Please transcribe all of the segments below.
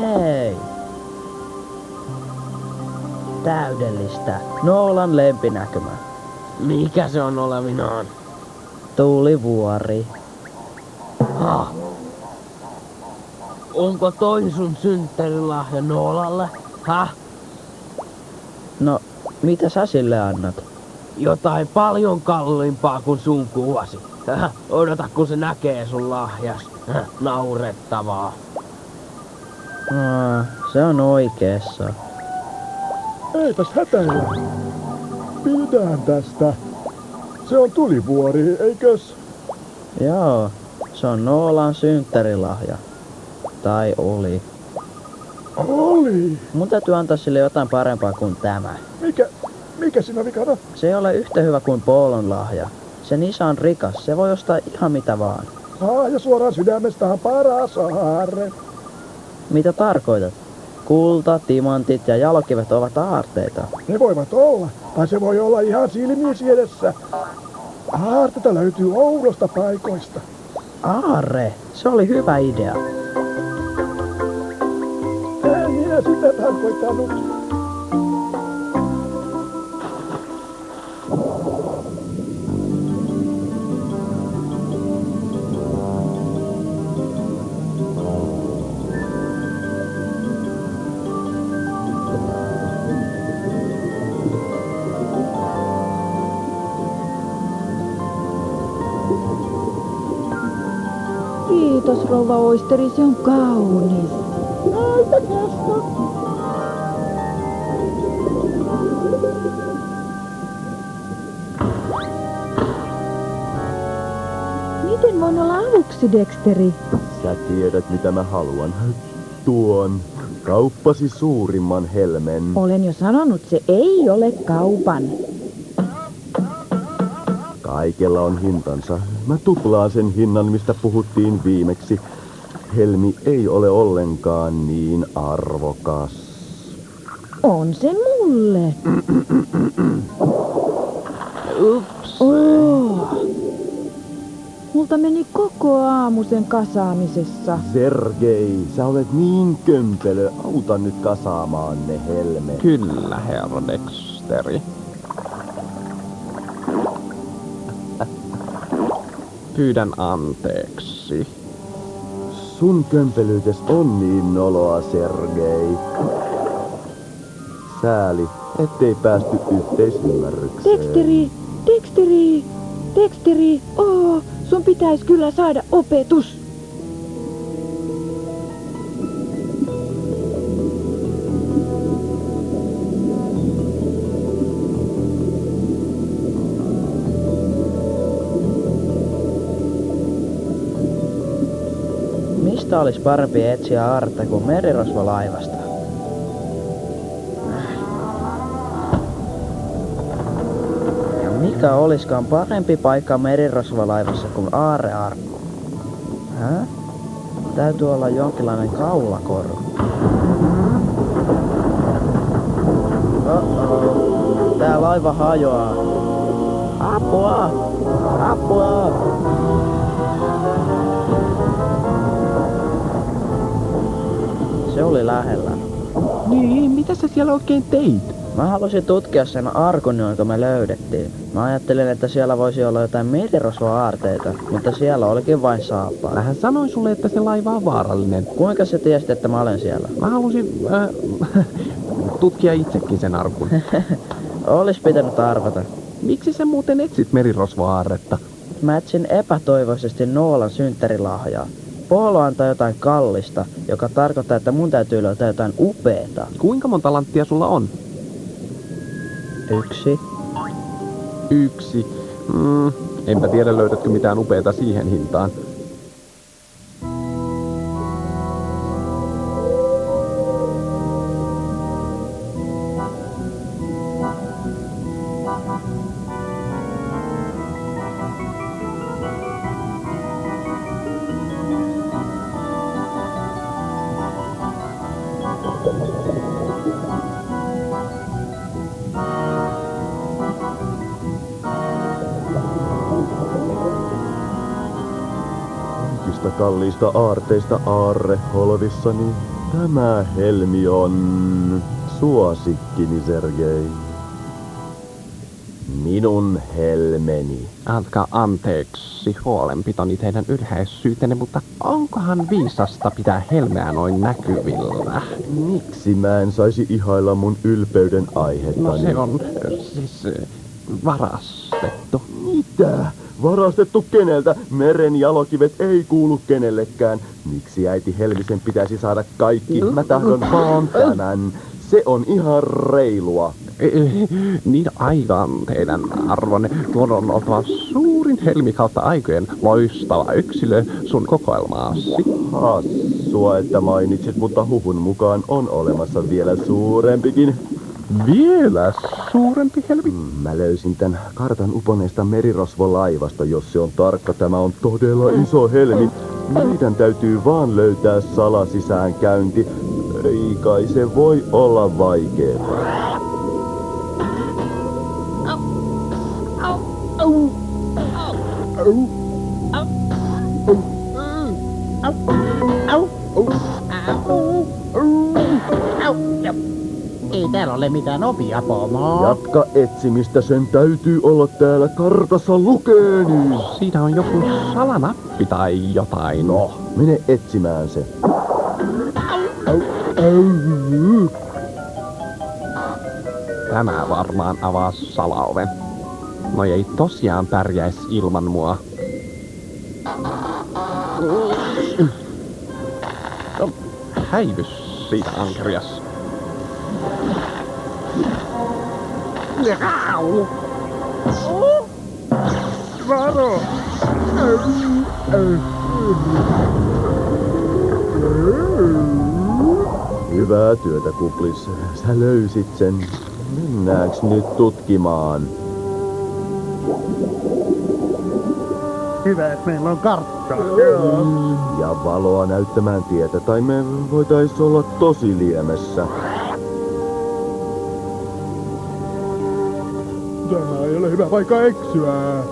Hei! Täydellistä. Noolan lempinäkymä. Mikä se on olevinaan? Tuulivuori. Onko toi sun synttärilahja Noolalle? No, mitä sä sille annat? Jotain paljon kalliimpaa kuin sun kuvasi. Odota kun se näkee sun lahjas. Naurettavaa. Se on oikeessa. Eipäs hätäillä. Pidään tästä. Se on tulivuori, eikös? Joo, se on Noolan synttärilahja. Tai oli. Oli. Mun täytyy antaa sille jotain parempaa kuin tämä. Mikä siinä vikana? Se ei ole yhtä hyvä kuin Paulon lahja. Sen isä on rikas, se voi ostaa ihan mitä vaan. Ja suoraan sydämestähän paras aarre. Mitä tarkoitat? Kulta, timantit ja jalokivet ovat aarteita. Ne voivat olla, tai se voi olla ihan silmiesi edessä. Aarteita löytyy oudosta paikoista. Aarre, se oli hyvä idea. En minä sitä tarkoittanut. Kiitos, rouva Oisteri, se on kaunis. Näitä kestä. Miten voin olla avuksi, Dexteri? Sä tiedät mitä mä haluan. Tuon kauppasi suurimman helmen. Olen jo sanonut, se ei ole kaupan. Kaikella on hintansa. Mä tuplaan sen hinnan, mistä puhuttiin viimeksi. Helmi ei ole ollenkaan niin arvokas. On se mulle. Ups. Multa meni koko aamu sen kasaamisessa. Sergei, sä olet niin kömpelö. Auta nyt kasaamaan ne helmet. Kyllä, herra Dexteri. Pyydän anteeksi. Sun kömpelyytes on niin noloa, Sergei. Sääli, ettei päästy yhteisymmärrykseen. Dexteri, sun pitäisi kyllä saada opetus. Mistä olisi parempi etsiä aarretta kuin merirosvolaivasta? Ja mikä olisikaan parempi paikka merirosvolaivassa kuin aarrearkku? Täytyy olla jonkinlainen kaulakoru. Tää laiva hajoaa. Apua! Apua! Se oli lähellä. Niin, mitä sä siellä oikein teit? Mä halusin tutkia sen arkun, jonka me löydettiin. Mä ajattelin, että siellä voisi olla jotain merirosvoaarteita, mutta siellä olikin vain saapaa. Mähän sanoin sulle, että se laiva on vaarallinen. Kuinka sä tiesit, että mä olen siellä? Mä halusin tutkia itsekin sen arkun. Olis pitänyt arvata. Miksi sä muuten etsit merirosvoaarretta? Mä etsin epätoivoisesti Noolan synttärilahjaa. Paolo antaa jotain kallista, joka tarkoittaa, että mun täytyy löytää jotain upeeta. Kuinka monta lanttia sulla on? 1. 1. Enpä tiedä löydätkö mitään upeeta siihen hintaan. Kalliista aarteista aarre holvissani. Tämä helmi on suosikkini, Sergei. Minun helmeni. Antakaa anteeksi huolenpitoni teidän ylhäisyytenne, mutta onkohan viisasta pitää helmeä noin näkyvillä? Miksi mä en saisi ihailla mun ylpeyden aihettani? No se on siis varastettu. Mitä? Varastettu keneltä? Meren jalokivet ei kuulu kenellekään. Miksi äiti Helmisen pitäisi saada kaikki? Mä tahdon vaan tämän. Se on ihan reilua. Niin aikaan teidän arvonne. Tuon on oltava suurin helmi kautta aikojen loistava yksilö sun kokoelmaasi. Hassua, että mainitsit, mutta huhun mukaan on olemassa vielä suurempikin. Vielä suurempi helmi? Mä löysin tän kartan uponeesta merirosvolaivasto. Jos se on tarkka, tämä on todella iso helmi. Meidän täytyy vaan löytää salasisäänkäynti. Ei kai se voi olla vaikeaa. Ei täällä ole mitään ovia, Pomo. Jatka etsimistä, sen täytyy olla täällä kartassa lukeeni. Siinä on joku salanappi tai jotain. No, mene etsimään se. Tämä varmaan avaa salaoven. No ei tosiaan pärjäis ilman mua. No, häivy siitä, ankerias. Varo! Hyvää työtä, Kuplis. Sä löysit sen. Mennäänkö nyt tutkimaan? Hyvä, että meillä on kartta. Ja valoa näyttämään tietä, tai me voitais olla tosi liemessä. Tämä ei ole hyvä paikka eksyä.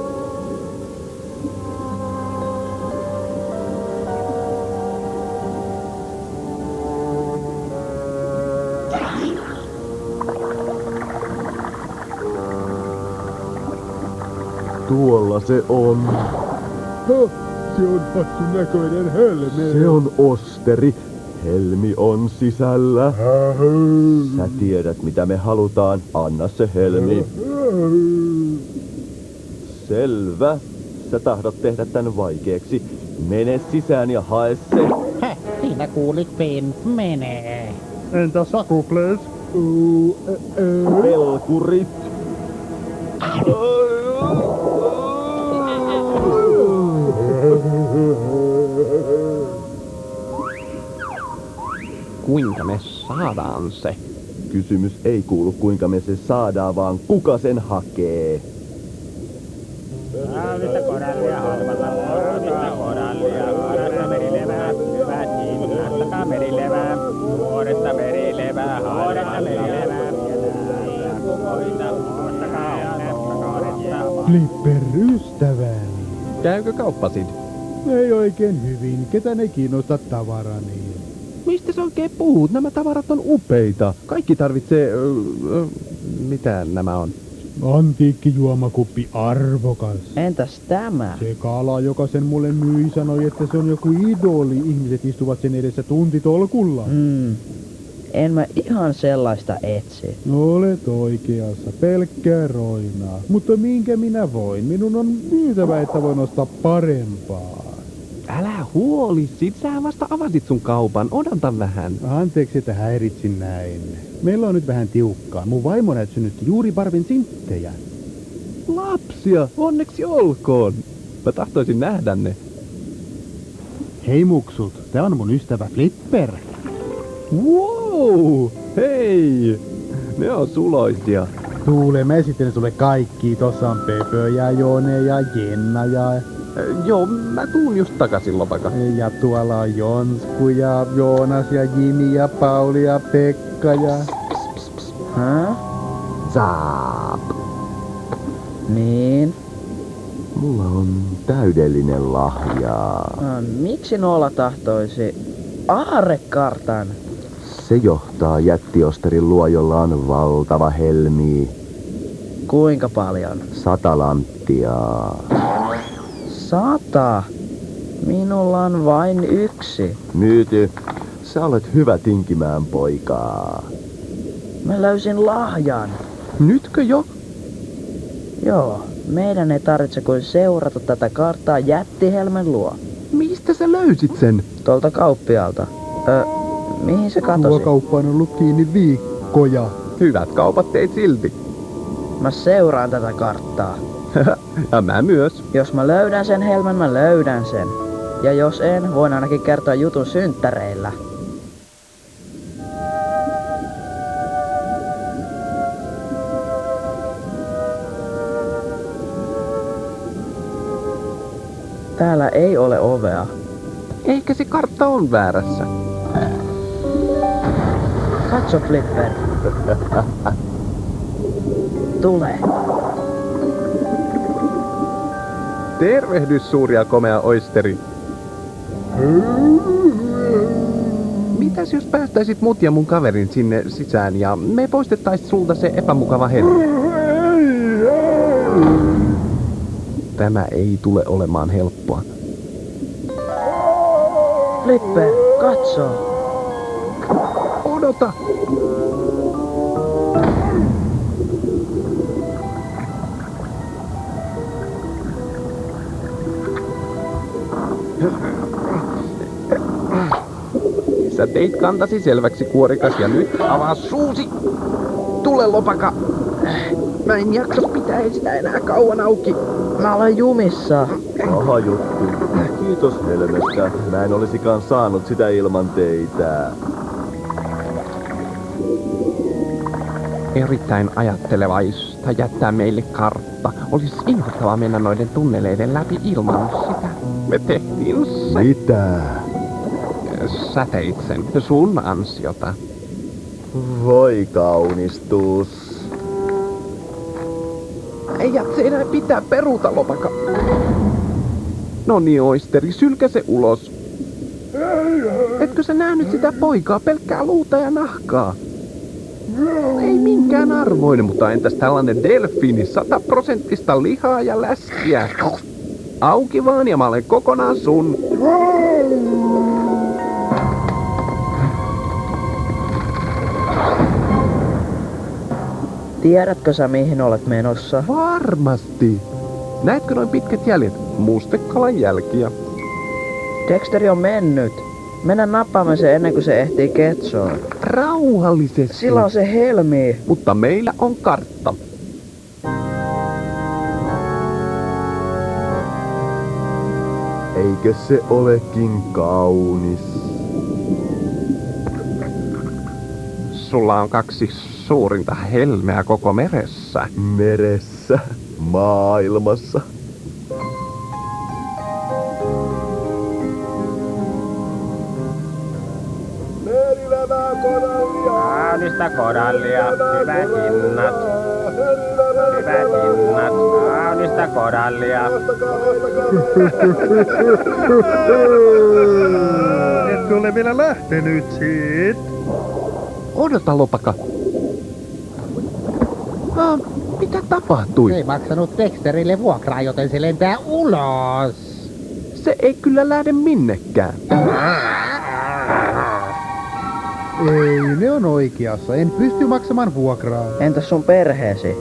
Tuolla se on. Se on hassun näköinen helme. Se on osteri. Helmi on sisällä. Sä tiedät, mitä me halutaan. Anna se helmi. Selvä. Sä tahdot tehdä tän vaikeaksi. Mene sisään ja hae se. Heh, siinä kuulit Finn. Menee. Entä Sakuples? Pelkurit. Kuinka me saadaan se? Kysymys ei kuulu kuinka me se saadaan, vaan kuka sen hakee. Kaunista korallia halvalla, vuoresta merilevää, hyvät hinnat, takaa merilevää, vuoresta merilevää, vuoresta merilevää, ja kukoita, ostakaa onnetta, Flipper, ystäväni. Käykö kauppasid? Ei oikein hyvin. Ketään ei kiinnosta tavarani. Mistä sä oikein puhut? Nämä tavarat on upeita. Kaikki tarvitsee... mitä nämä on? Antiikkijuomakuppi arvokas. Entäs tämä? Se kala, joka sen mulle myi, sanoi, että se on joku idoli. Ihmiset istuvat sen edessä tuntitolkulla. En mä ihan sellaista etsi. Olet oikeassa, pelkkää roinaa. Mutta minkä minä voin? Minun on myytävä, että voin ostaa parempaa. Älä huoli, sit sä vasta avasit sun kaupan. Odota vähän. Anteeksi, että häiritsin näin. Meillä on nyt vähän tiukkaa. Mun vaimo näyt synnytti juuri Barben sinttejä. Lapsia, onneksi olkoon. Mä tahtoisin nähdä ne. Hei muksut, tää on mun ystävä Flipper. Wow, hei. Ne on suloisia. Tuule, mä esittelen sulle kaikki. Tossa on Pepö ja Jone ja Jenna ja... Joo, mä tuun just takaisin, Lopaka. Ja tuolla on Jonsku ja Joonas ja Jimi ja Pauli ja Pekka ja... Hä? Zaap. Niin? Mulla on täydellinen lahja. Miksi Noola tahtoisi? aarrekartan. Se johtaa jättiosterin luo, jolla on valtava helmi. Kuinka paljon? 100 lanttiaa. 100. Minulla on vain 1. Myyty, sä olet hyvä tinkimään poikaa. Mä löysin lahjan. Nytkö jo? Joo, meidän ei tarvitse kuin seurata tätä karttaa jättihelmen luo. Mistä sä löysit sen? Tuolta kauppialta. Mihin se Tuo katosi? kauppa on ollut kiinni viikkoja. Hyvät kaupat teit silti. Mä seuraan tätä karttaa. Ja mä myös. Jos mä löydän sen helmen, mä löydän sen. Ja jos en, voin ainakin kertoa jutun synttäreillä. Täällä ei ole ovea. Ehkä se kartta on väärässä. Katso, Flipper. Tule. Tervehdys, suuri ja komea oisteri. Mitäs jos päästäisit mut ja mun kaverin sinne sisään ja me poistettais sulta se epämukava helmi? Tämä ei tule olemaan helppoa. Flipper, katso. Odota! Sä teit kantasi selväksi, kuorikas, ja nyt avaa suusi! Tule, lopaka! Mä en jaksa pitää sitä enää kauan auki. Mä olen jumissa. Paha juttu. Kiitos helmestä. Mä en olisikaan saanut sitä ilman teitä. Erittäin ajattelevaista jättää meille kartta. Olisi inhottavaa mennä noiden tunneleiden läpi ilman sitä. Me tehtiin se. Mitä? Sä teit sen sun ansiota. Voi kaunistus. Ei jakse enää pitää peruuta, lopaka. No niin, oisteri, sylkä se ulos. Etkö sä nähnyt sitä poikaa, pelkkää luuta ja nahkaa? Ei minkään arvoinen, mutta entäs tällainen delfiini, 100% lihaa ja läskiä? Auki vaan ja mä olen kokonaan sun. Tiedätkö sä mihin olet menossa? Varmasti. Näetkö noin pitkät jäljet? Mustekalan jälkiä. Dexteri on mennyt. Mennään nappaamaan se ennen kuin se ehtii ketsoon. Rauhallisesti. Sillä on se helmi. Mutta meillä on kartta. Eikö se olekin kaunis? Sulla on 2 suurinta helmeä koko meressä. Meressä, maailmassa. Kaunista korallia, hyvät hinnat. Hyvät hinnat, kaunista korallia. Et ole vielä lähtenyt siitä. Odota, lopaka. Mitä tapahtui? Ei maksanut Dexterille vuokraa, joten se lentää ulos. Se ei kyllä lähde minnekään. Ei, ne on oikeassa. En pysty maksamaan vuokraa. Entäs sun perheesi?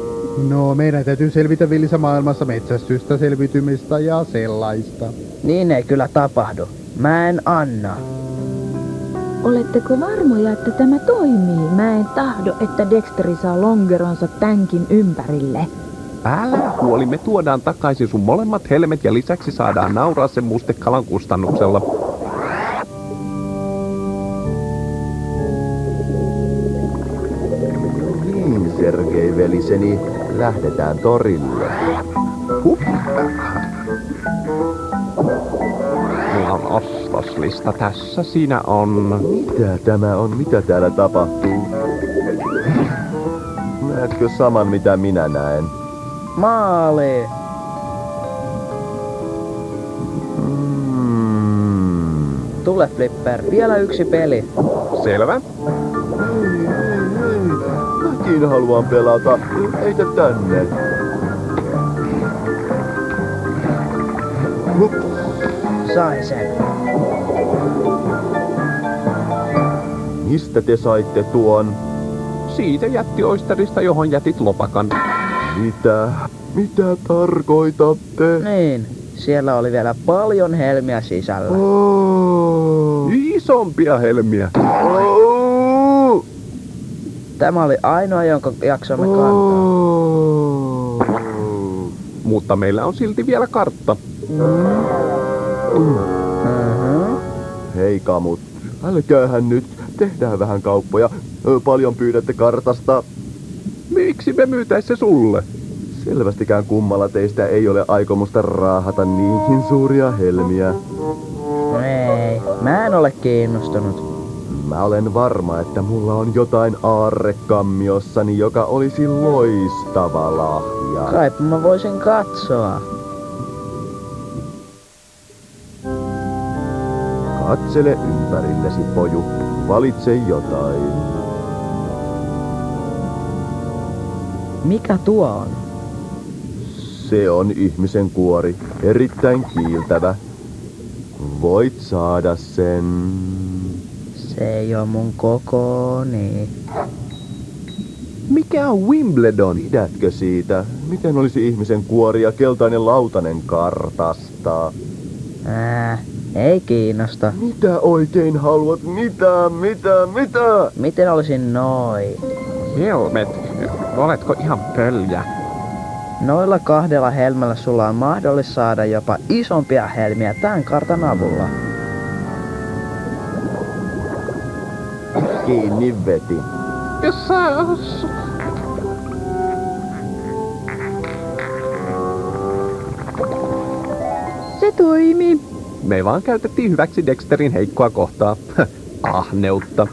No, meidän täytyy selvitä villissä maailmassa metsästystä, selvitymistä ja sellaista. Niin ei kyllä tapahdu. Mä en anna. Oletteko varmoja, että tämä toimii? Mä en tahdo, että Dexteri saa longeronsa tänkin ympärille. Älä huoli, me tuodaan takaisin sun molemmat helmet ja lisäksi saadaan nauraa sen mustekalan kustannuksella. Niin, Sergei veliseni, lähdetään torille. Mulla on ostoslista tässä, siinä on... Mitä tämä on? Mitä täällä tapahtuu? Näetkö saman mitä minä näen? Tule Flipper, vielä yksi peli. Selvä. Mäkin haluan pelata. Heitä tänne. Sain sen. Mistä te saitte tuon? Siitä jättioisterista, johon jätit lopakan. Mitä? Mitä tarkoitatte? Niin, siellä oli vielä paljon helmiä sisällä. Oh. Isompia helmiä. Oh. Tämä oli ainoa, jonka jaksoimme kantaa. Oh. Mutta meillä on silti vielä kartta. Mhm. Hei kamut, älkäähän nyt. Tehdään vähän kauppoja. Paljon pyydätte kartasta. Miksi me myytäis se sulle? Selvästikään kummalla teistä ei ole aikomusta raahata niinkin suuria helmiä. Ei, mä en ole kiinnostunut. Mä olen varma, että mulla on jotain aarrekammiossani, joka olisi loistava lahja. Kaipa mä voisin katsoa. Katsele ympärillesi, poju. Valitse jotain. Mikä tuo on? Se on ihmisen kuori. Erittäin kiiltävä. Voit saada sen. Se ei oo mun kokooni. Mikä on Wimbledon? Pidätkö siitä? Miten olisi ihmisen kuori ja keltainen lautanen kartasta? Ei kiinnosta. Mitä oikein haluat? Mitä? Miten olisin noi? Helmet, oletko ihan pöljä? Noilla 2 helmellä sulla on mahdollista saada jopa isompia helmiä tämän kartan avulla. Kiinni veti. Se toimi. Me vaan käytettiin hyväksi Dexterin heikkoa kohtaa. Ahneutta.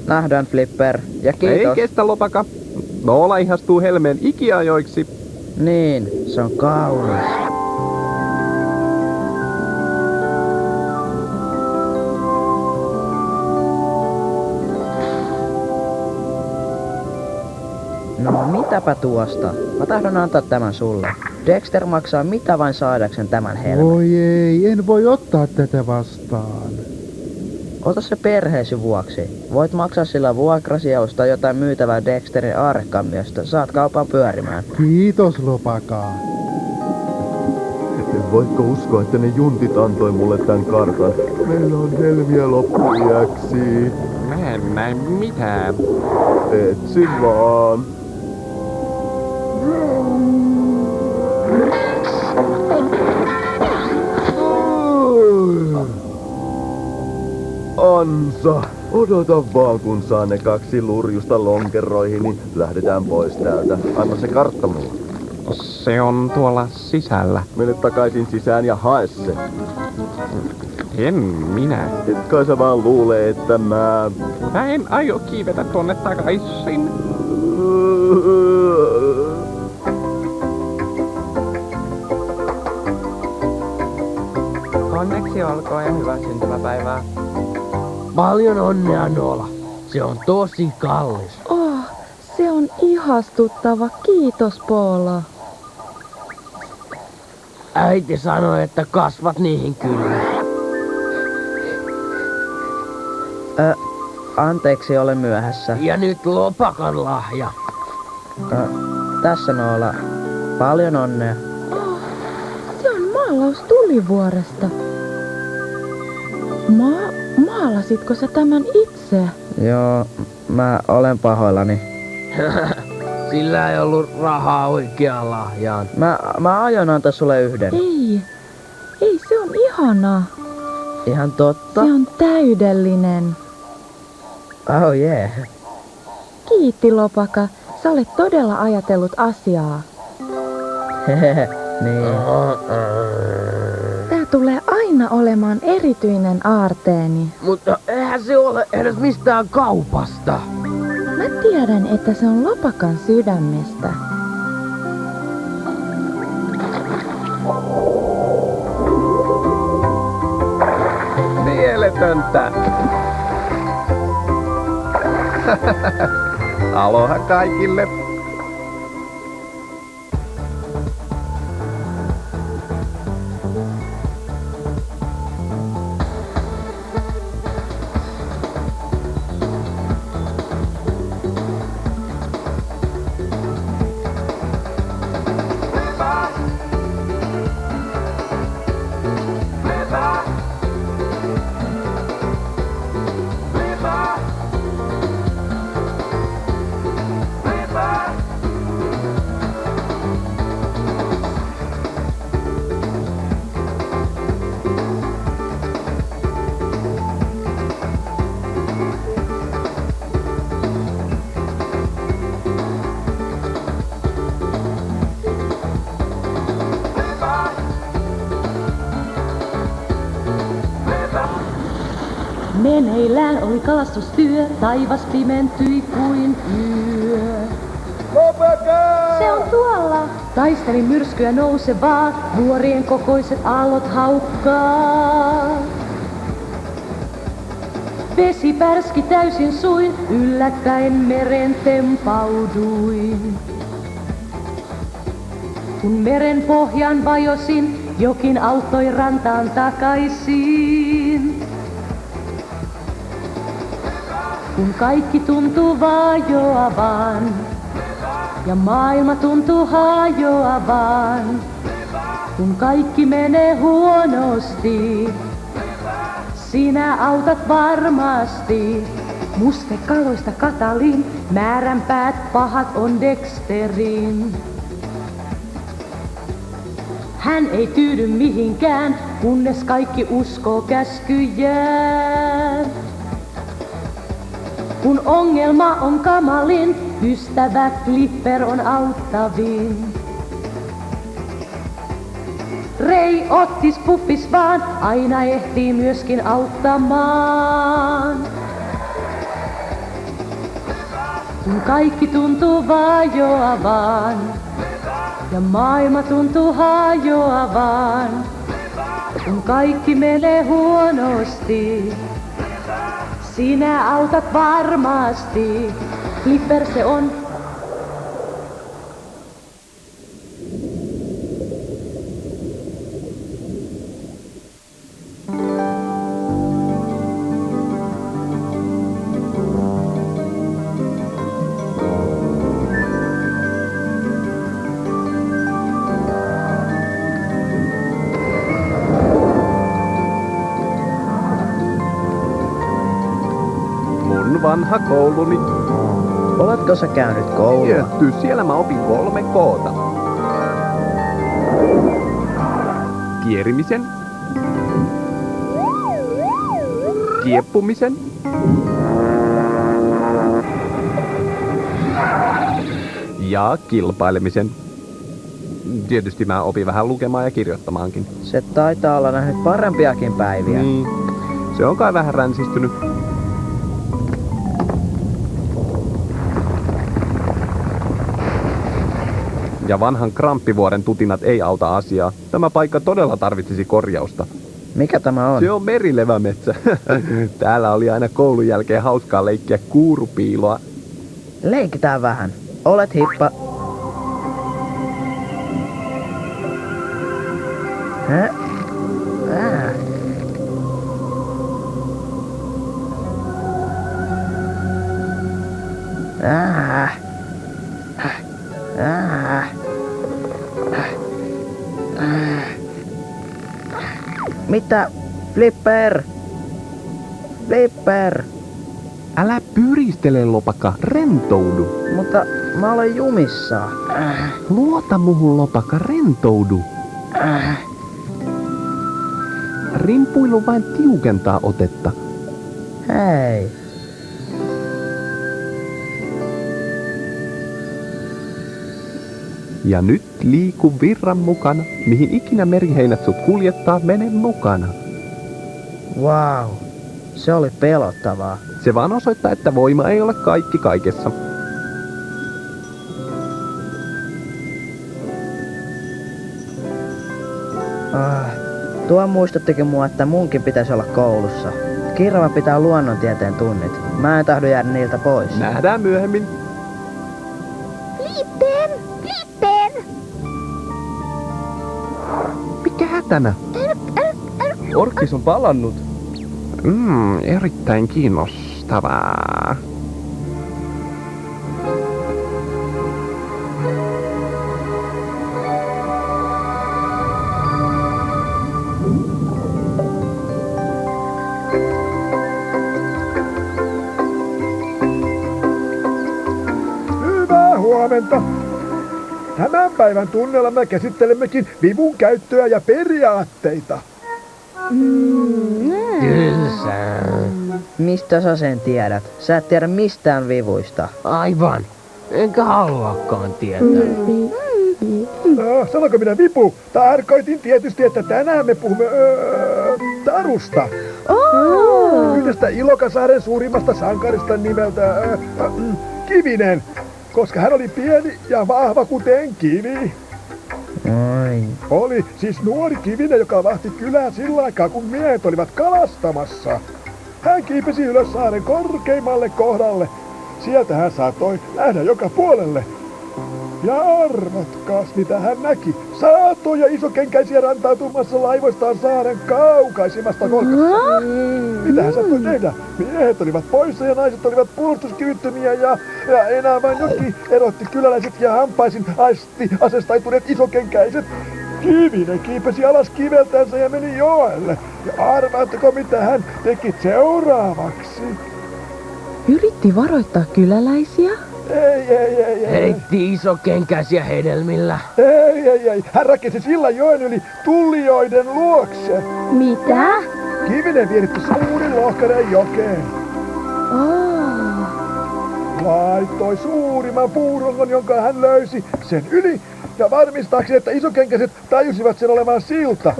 Nähdään Flipper. Ja Ei kiitos. kestä lopaka. Noola ihastuu helmeen ikiajoiksi. Niin, se on kaunis. No mitäpä tuosta? Mä tahdon antaa tämän sulle. Dexter maksaa mitä vain saadakseen tämän helmen. Oi ei, en voi ottaa tätä vastaan. Ota se perheesi vuoksi. Voit maksaa sillä vuokrasi ja ostaa jotain myytävää Dexterin aarrekammiosta. Saat kaupan pyörimään. Kiitos lopakaa. Voitko uskoa, että ne juntit antoi mulle tän kartan? Meillä on helmiä loppuiäksi. Mä en näe mitään. Etsi vaan. Ansa, odota vaan kun saa ne 2 lurjusta lonkeroihin, niin lähdetään pois täältä. Anna se kartta mulle. Se on tuolla sisällä. Mene takaisin sisään ja hae se. En minä. Et kai sä vaan luulee, että mä en aio kiivetä tuonne takaisin. Onneksi olkoon ja hyvää syntymäpäivää. Paljon onnea, Nola. Se on tosi kallis. Oh, se on ihastuttava. Kiitos, Paula. Äiti sanoi, että kasvat niihin kyllä. Anteeksi, olen myöhässä. Ja nyt lopakan lahja. Tässä Noola. Paljon onnea. Oh, se on maalaus tulivuoresta. Maalasitko sä tämän itse? Joo, mä olen pahoillani. Sillä ei ollut rahaa oikeaan lahjaan. Mä aion antaa sulle yhden. Ei, se on ihana. Ihan totta. Se on täydellinen. Oh yeah. Kiitti, Lopaka. Sä olet todella ajatellut asiaa. Hehehe, niin. Tää tulee aina olemaan erityinen aarteeni. Mutta eihän se ole edes mistään kaupasta. Mä tiedän, että se on Lopakan sydämestä. Mieletön välttämätöntä. Aloha kaikille. Meneillään oli kalastustyö, taivas pimentyi kuin yö. Se on tuolla! Taistelin myrskyä nousevaa, vuorien kokoiset aallot haukkaa. Vesi pärski täysin suin, yllättäen meren tempauduin. Kun meren pohjan vajosin, jokin auttoi rantaan takaisin. Kun kaikki tuntuu vajoavan ja maailma tuntuu hajoavan. Kun kaikki menee huonosti, sinä autat varmasti. Mustekaloista Katalin, määränpäät pahat on Dexterin. Hän ei tyydy mihinkään, kunnes kaikki uskoo käskyjään. Kun ongelma on kamalin, ystävä Clipper on auttavin. Rei ottis puffis vaan, aina ehtii myöskin auttamaan. Kun kaikki tuntuu vajoavan ja maailma tuntuu hajoavan. Kun kaikki menee huonosti, sinä autat varmasti. Clipper se on. Vanha kouluni. Oletko sä käynyt koulua? Tietty, siellä mä opin 3 koota. Kierimisen. Kieppumisen. Ja kilpailemisen. Tietysti mä opin vähän lukemaan ja kirjoittamaankin. Se taitaa olla nähnyt parempiakin päiviä. Se on kai vähän ränsistynyt. Ja vanhan kramppivuoren tutinat ei auta asiaa. Tämä paikka todella tarvitsisi korjausta. Mikä tämä on? Se on merilevämetsä. Täällä oli aina koulun jälkeen hauskaa leikkiä kuurupiiloa. Leikitään vähän. Olet hippa. Hä? Mitä? Flipper! Flipper! Älä pyristele, lopakka, rentoudu. Mutta mä olen jumissa. Luota muhun, lopakka, rentoudu. Rimpuilu vain tiukentaa otetta. Hei. Ja nyt liiku virran mukana. Mihin ikinä meriheinät sut kuljettaa, mene mukana. Wow, se oli pelottavaa. Se vaan osoittaa, että voima ei ole kaikki kaikessa. Tuo muistuttikin mua, että munkin pitäisi olla koulussa. Kirva pitää luonnontieteen tunnit. Mä en tahdo jäädä niiltä pois. Nähdään myöhemmin. Flipper! Flipper! Mikä hätänä? Orkkis on palannut. Erittäin kiinnostavaa. Hyvää huomenta. Tämän päivän tunnella me käsittelemmekin vivun käyttöä ja periaatteita. Tylsää. Mistä sä sen tiedät? Sä et tiedä mistään vivuista. Aivan. Enkä haluakaan tietää. Sanonko minä vipu? Tarkoitin tietysti, että tänään me puhumme tarusta. Yhdestä Ilokasaaren suurimmasta sankarista nimeltä Kivinen, koska hän oli pieni ja vahva kuten kivi. Oi. Oli siis nuori Kivinen, joka vahti kylää sillä aikaa, kun miehet olivat kalastamassa. Hän kiipesi ylös saaren korkeimmalle kohdalle. Sieltä hän saattoi nähdä joka puolelle. Ja arvatkaas, mitä hän näki. Saatoja isokenkäisiä rantautumassa laivoistaan saaren kaukaisimmasta kolkasta. Mitä hän saattoi tehdä? Miehet olivat poissa ja naiset olivat puolustuskyvyttömiä ja enää vain joki erotti kyläläiset ja hampaisin asestautuneet isokenkäiset. Kivinen kiipesi alas kiveltänsä ja meni joelle. Ja arvaatteko, mitä hän teki seuraavaksi? Yritti varoittaa kyläläisiä? Ei. Heitti isokenkäisiä hedelmillä. Ei. Hän rakensi sillan joen yli tulijoiden luokse. Mitä? Kivinen vieritti suurin lohkareen jokeen. Laittoi suurimman puurongon, jonka hän löysi sen yli. Ja varmistaakseen, että isokenkäiset tajusivat sen olevan silta.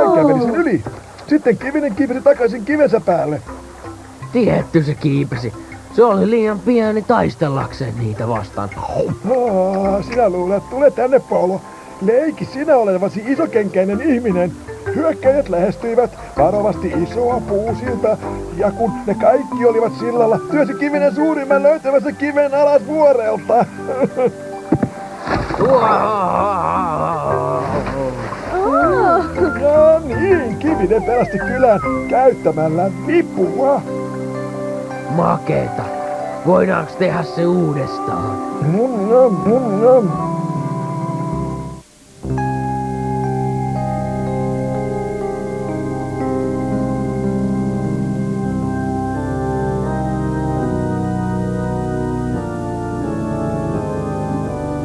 Hän käveli sen yli. Sitten Kivinen kiipesi takaisin kivensä päälle. Tietty se kiipesi. Se oli liian pieni taistellakseen niitä vastaan. Sinä luulet, tule tänne, Polo. Leiki sinä olevasi isokenkäinen ihminen. Hyökkäjät lähestyivät varovasti isoa puusilta, ja kun ne kaikki olivat sillalla, työsi Kivinen suurimman löytämässä kiven alas vuorelta. No niin, Kivinen pelasti kylän käyttämällä vipua. Makeeta. Voidaanko tehdä se uudestaan?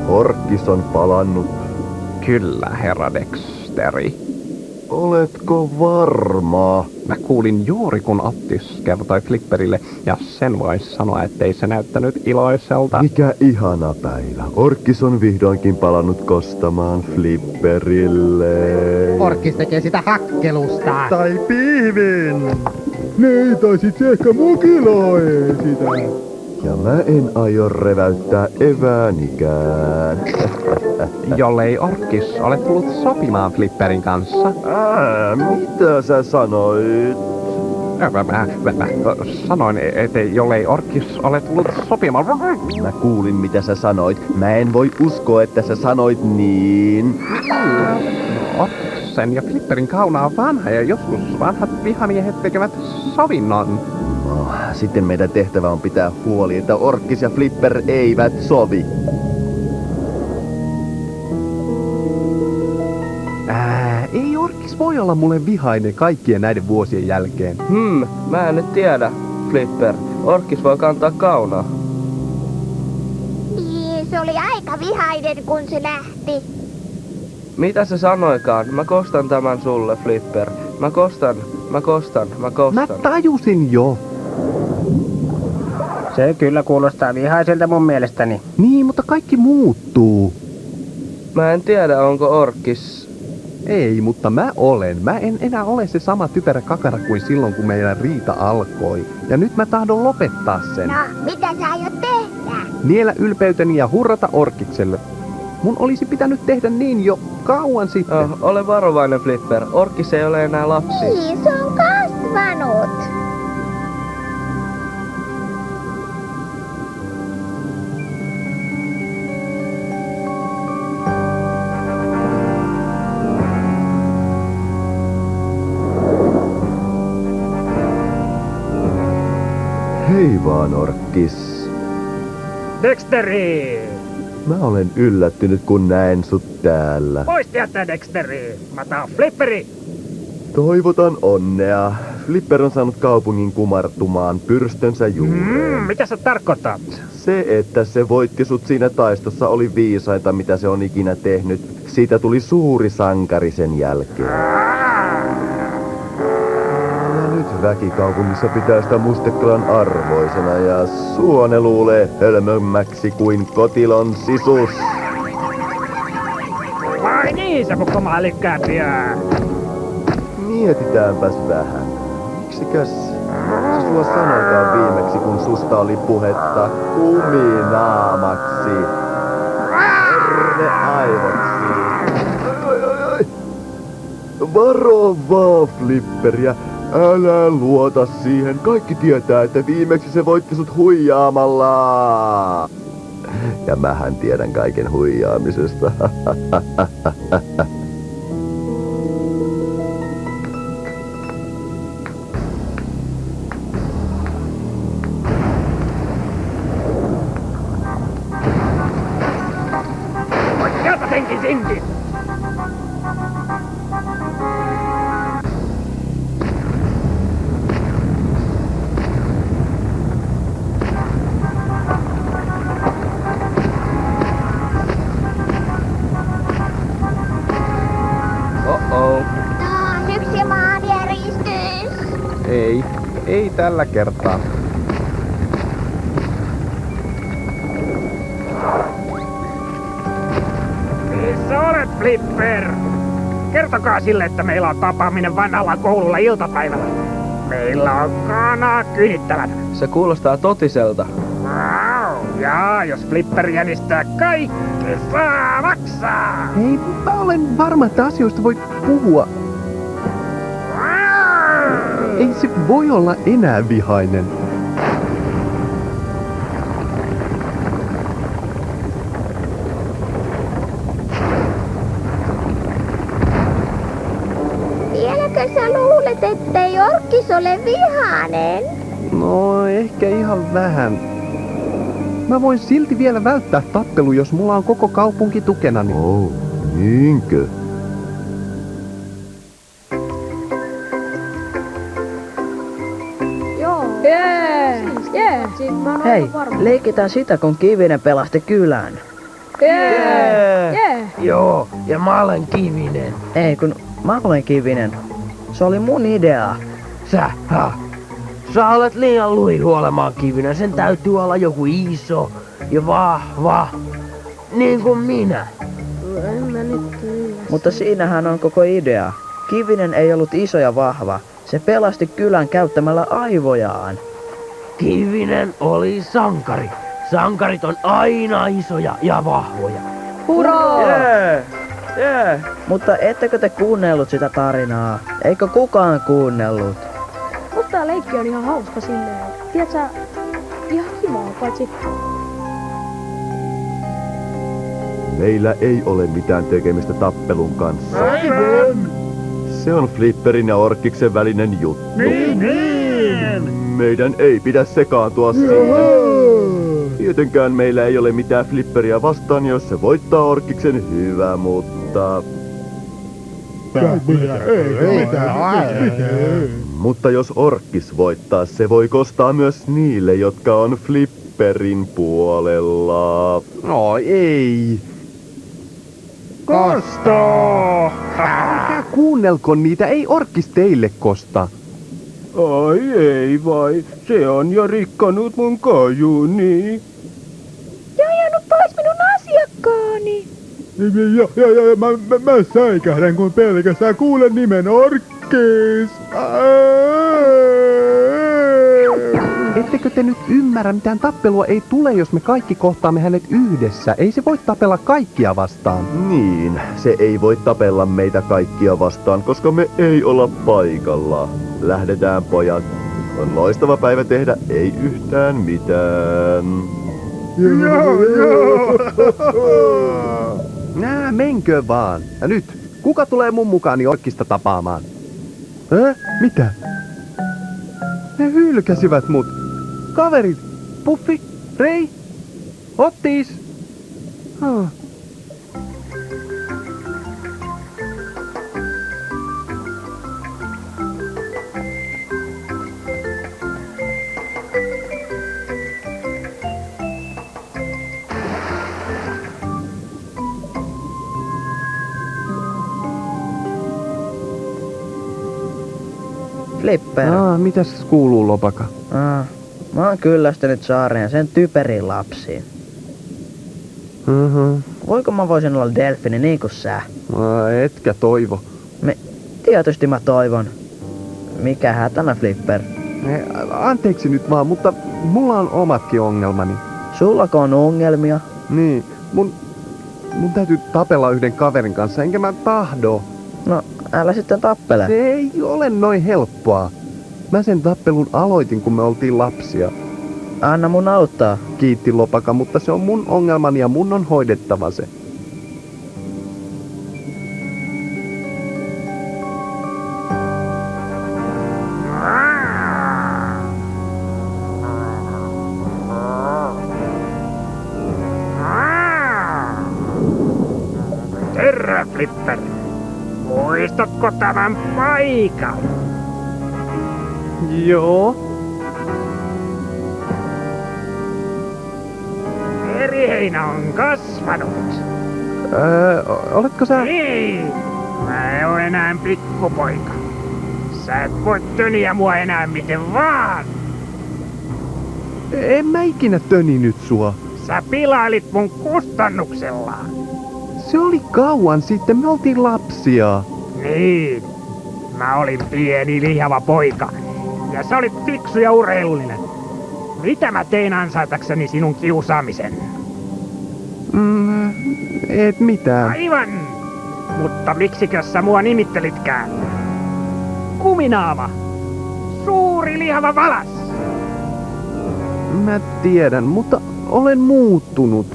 Orkkis on palannut. Kyllä, herra Dexteri. Oletko varma? Mä kuulin juuri kun Attis kertoi Flipperille, ja sen vois sanoa, ettei se näyttänyt iloiselta. Mikä ihana päivä. Orkkis on vihdoinkin palannut kostamaan Flipperille. Orkkis tekee sitä hakkelusta. Tai piivin. Niin, tai sit se ehkä mukiloi sitä. Ja mä en aio reväyttää eväänikään. Jollei Orkkis ole tullut sopimaan Flipperin kanssa. Mitä sä sanoit? Mä sanoin, ettei jollei Orkkis ole tullut sopimaan. Mä kuulin mitä sä sanoit. Mä en voi uskoa, että sä sanoit niin. Orkkisen ja Flipperin kauna on vanha ja joskus vanhat vihamiehet tekevät sovinnon. Sitten meidän tehtävä on pitää huoli, että Orkkis ja Flipper eivät sovi. Ei Orkkis voi olla mulle vihainen kaikkien näiden vuosien jälkeen. Mä en nyt tiedä, Flipper. Orkkis voi kantaa kaunaa. Niin, se oli aika vihainen, kun se lähti. Mitä se sanoikaan? Mä kostan tämän sulle, Flipper. Mä kostan. Mä tajusin jo. Se kyllä kuulostaa vihaiselta mun mielestäni. Niin, mutta kaikki muuttuu. Mä en tiedä, onko Orkkis. Ei, mutta mä olen. Mä en enää ole se sama typerä kakara kuin silloin, kun meidän riita alkoi. Ja nyt mä tahdon lopettaa sen. No, mitä sä aiot tehdä? Niellä ylpeyteni ja hurrata Orkikselle. Mun olisi pitänyt tehdä niin jo kauan sitten. Ole varovainen, Flipper. Orkkis ei ole enää lapsi. Niin, se on kasvanut. Moi vaan, Orkkis. Dexteri! Mä olen yllättynyt, kun näen sut täällä. Pois sieltä, Dexteri! Mä tää on Flipperi! Toivotan onnea. Flipper on saanut kaupungin kumartumaan pyrstönsä juureen. Mitä sä tarkoitat? Se, että se voitti sut siinä taistossa, oli viisainta, mitä se on ikinä tehnyt. Siitä tuli suuri sankari sen jälkeen. Ja nyt väki kaupungissa pitää sitä Mustekkalan arvoisena ja Suone luulee hölmömmäksi kuin kotilon sisus. Vai niin, se kukkomaa älykkäämpiä! Mietitäänpäs vähän. Miksikäs se sulla sanoikaan viimeksi, kun susta oli puhetta kuminaamaksi? Terve aivoksi. Ai. Varo vaan, Flipperiä. Älä luota siihen. Kaikki tietää, että viimeksi se voitti sut huijaamalla. Ja mähän tiedän kaiken huijaamisesta. Taas yksi maanjäristys. Ei tällä kertaa. Missä olet, Flipper? Kertokaa sille, että meillä on tapaaminen vanhalla koululla iltapäivällä. Meillä on kanaa kynittävänä. Se kuulostaa totiselta. Wow. Ja jos Flipper jänistää, kaikki saa maksaa. Hei, mä olen varma, että asioista voi puhua. Ei se voi olla enää vihainen. Vieläkö sä luulet, ettei Orkkis ole vihainen? No, ehkä ihan vähän. Mä voin silti vielä välttää tappelu, jos mulla on koko kaupunki tukenani. Oh, niinkö? Hei, leikitään sitä, kun Kivinen pelasti kylän. Joo, ja mä olen Kivinen. Ei, kun mä olen Kivinen. Se oli mun idea. Sä olet liian luihu olemaan Kivinen. Sen täytyy olla joku iso ja vahva. Niin kuin minä. Mutta siinähän on koko idea. Kivinen ei ollut iso ja vahva. Se pelasti kylän käyttämällä aivojaan. Kivinen oli sankari. Sankarit on aina isoja ja vahvoja. Hurraa! Yeah. Mutta ettekö te kuunnellut sitä tarinaa? Eikö kukaan kuunnellut? Mutta tää leikki on ihan hauska silleen. Tiedätkö, ihan kivaa, paitsi... Meillä ei ole mitään tekemistä tappelun kanssa. Aivan! Se on Flipperin ja Orkkiksen välinen juttu. Niin! Meidän ei pidä sekaantua siihen. Tietenkään meillä ei ole mitään Flipperiä vastaan, jos se voittaa Orkkiksen, hyvä, mutta... Mutta jos Orkkis voittaa, se voi kostaa myös niille, jotka on Flipperin puolella. No ei. Kostaa! Älkää kuunnelko niitä, ei Orkkis teille kosta. Ai ei vai, se on jo rikkonut mun kajuni. Ja ajanut pois minun asiakkaani. Mä säikähdän, kun pelkästään kuulen nimen Orkkis. Ettekö te nyt ymmärrä, mitään tappelua ei tule, jos me kaikki kohtaamme hänet yhdessä. Ei se voi tapella kaikkia vastaan. Niin, se ei voi tapella meitä kaikkia vastaan, koska me ei olla paikalla. Lähdetään, pojat. On loistava päivä tehdä ei yhtään mitään. Joo. Nää, menkö vaan. Ja nyt, kuka tulee mun mukaani Orkkista tapaamaan? Mitä? Ne hylkäsivät mut. Kaverit! Puffi! Rei! Ottis! Flipper. Mitäs kuuluu, Lopaka? Mä oon kyllästynyt saareen ja sen typeriin lapsiin. Voiko mä voisin olla delfini niin kuin sä? Etkä toivo. Tietysti mä toivon. Mikä hätänä, Flipper? Anteeksi nyt vaan, mutta mulla on omatkin ongelmani. Sullako on ongelmia? Niin, mun täytyy tapella yhden kaverin kanssa, enkä mä tahdo. No, älä sitten tappele. Se ei ole noin helppoa. Mä sen tappelun aloitin, kun me oltiin lapsia. Anna mun auttaa. Kiitti, Lopaka, mutta se on mun ongelmani ja mun on hoidettava se. Terve, Flipper. Muistatko tämän paikan? Joo. Meriheinä on kasvanut. Oletko sä... Niin. Mä en oo enää pikkupoika. Sä et voi töniä mua enää miten vaan. En mä ikinä töninyt sua. Sä pilailit mun kustannuksella. Se oli kauan sitten, me oltiin lapsia. Niin. Mä olin pieni lihava poika. Ja sä olit fiksu ja urheilullinen. Mitä mä tein ansaitakseni sinun kiusaamisen? Et mitään. Aivan! Mutta miksikös sä mua nimittelitkään? Kuminaama! Suuri lihava valas! Mä tiedän, mutta olen muuttunut.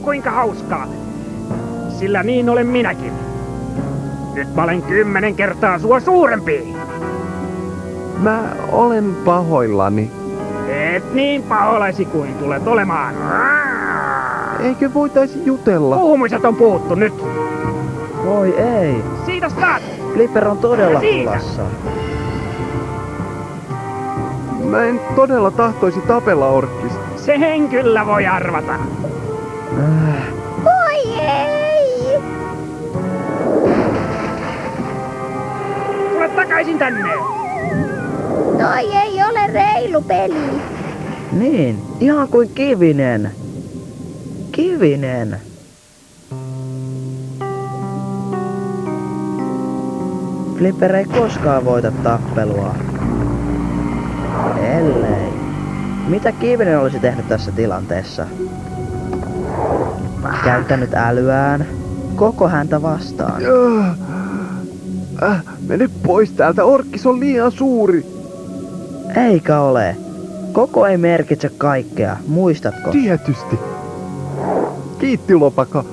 Kuinka hauskaa! Sillä niin olen minäkin. Nyt mä olen 10 kertaa sua suurempi. Mä olen pahoillani. Et niin pahoillasi kuin tulet olemaan. Eikö voitaisi jutella? Puhumiset on puhuttu nyt. Voi ei. Siitä saat! Flipper on todella pulassa. Mä en todella tahtoisi tapella Orkkis. Sen kyllä voi arvata. Voi ei! Tule takaisin tänne! Toi ei ole reilu peli. Niin, ihan kuin Kivinen. Kivinen. Flipper ei koskaan voita tappelua. Ellei. Mitä Kivinen olisi tehnyt tässä tilanteessa? Käyttänyt älyään koko häntä vastaan. Mene pois täältä, Orkkis on liian suuri. Eikä ole. Koko ei merkitse kaikkea, muistatko? Tietysti. Kiitti, Lopaka.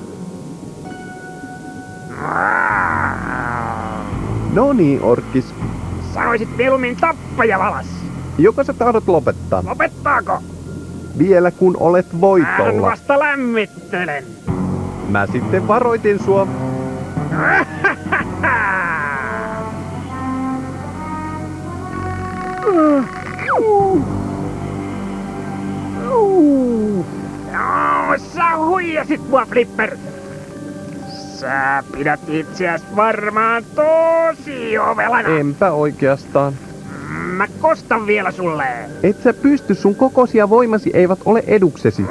No niin, Orkkis. Sanoisit mieluummin tappajavalas. Joko sä tahdot lopettaa? Lopettaako? Vielä kun olet voitolla. Mä vasta lämmittelen. Mä sitten varoitin sua. Sä huijasit mua, Flipper. Sä pidät itseäs varmaan tosi ovelana. Enpä oikeastaan. Mä kostan vielä sulle. Et sä pysty, sun kokoisia voimasi eivät ole eduksesi.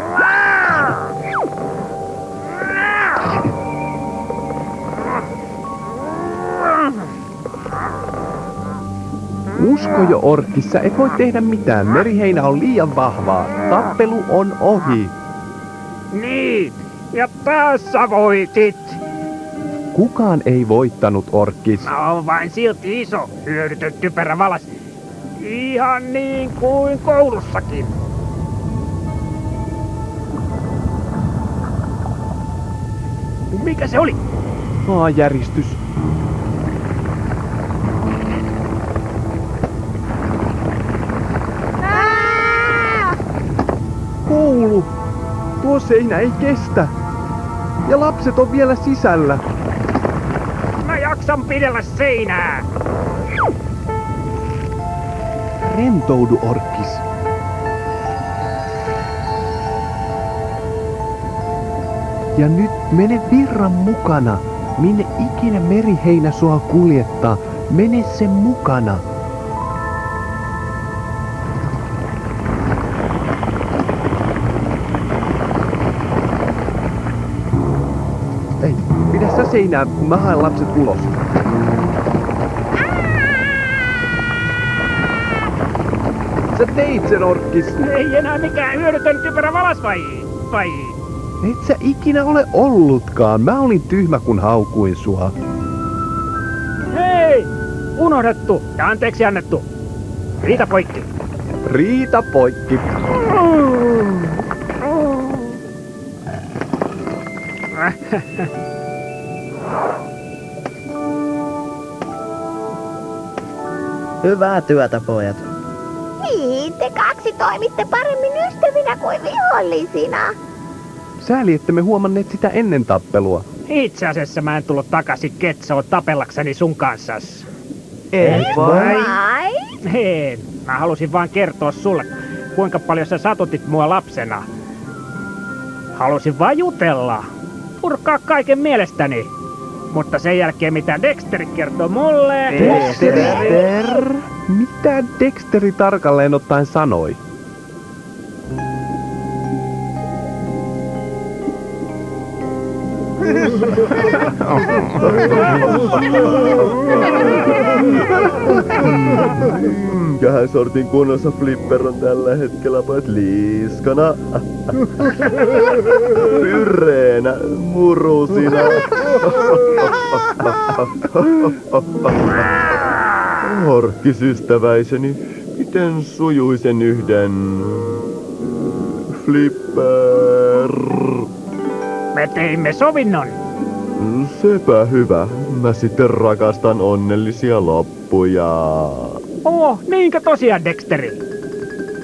Usko jo, Orkkis, sä et voi tehdä mitään. Meriheinä on liian vahvaa. Tappelu on ohi. Niin, ja taas sä voitit. Kukaan ei voittanut, Orkkis. Mä oon vain silti iso, hyödytön typerä valas. Ihan niin kuin koulussakin. Mikä se oli? Maanjäristys. Tuo seinä ei kestä. Ja lapset on vielä sisällä. Mä jaksan pidellä seinää. Rentoudu, orkkis. Ja nyt mene virran mukana. Minne ikinä meriheinä sua kuljettaa, mene sen mukana. Ei, pidä sä seinää, mä haen lapset ulos. Sä teit sen, orkkis. Ei enää mikään hyödytön typerä valas vai? Et sä ikinä ole ollutkaan. Mä olin tyhmä kun haukuin sua. Hei! Unohdettu ja anteeksi annettu. Riita poikki. Riita poikki. Hyvää työtä, pojat. Niin, te kaksi toimitte paremmin ystävinä kuin vihollisina. Sääli, että me huomanneet sitä ennen tappelua. Itse asiassa mä en tullut takaisin Ketsoon tapellakseni sun kanssas. Ei vai? En. Mä halusin vaan kertoa sulle, kuinka paljon sä satutit mua lapsena. Halusin vaan jutella. Purkaa kaiken mielestäni. Mutta sen jälkeen mitä Dexter kertoi mulle... Dexter? Mitä Dexteri tarkalleen ottaen sanoi? Minkähän sortin kunnossa Flipper on tällä hetkellä, pois liiskana, pyreenä, murusina. Orkkisystäväiseni, miten sujuisen yhden Flipper? Me teimme sovinnon. Sepä hyvä. Mä sitten rakastan onnellisia loppuja. Niinkö tosiaan, Dexteri?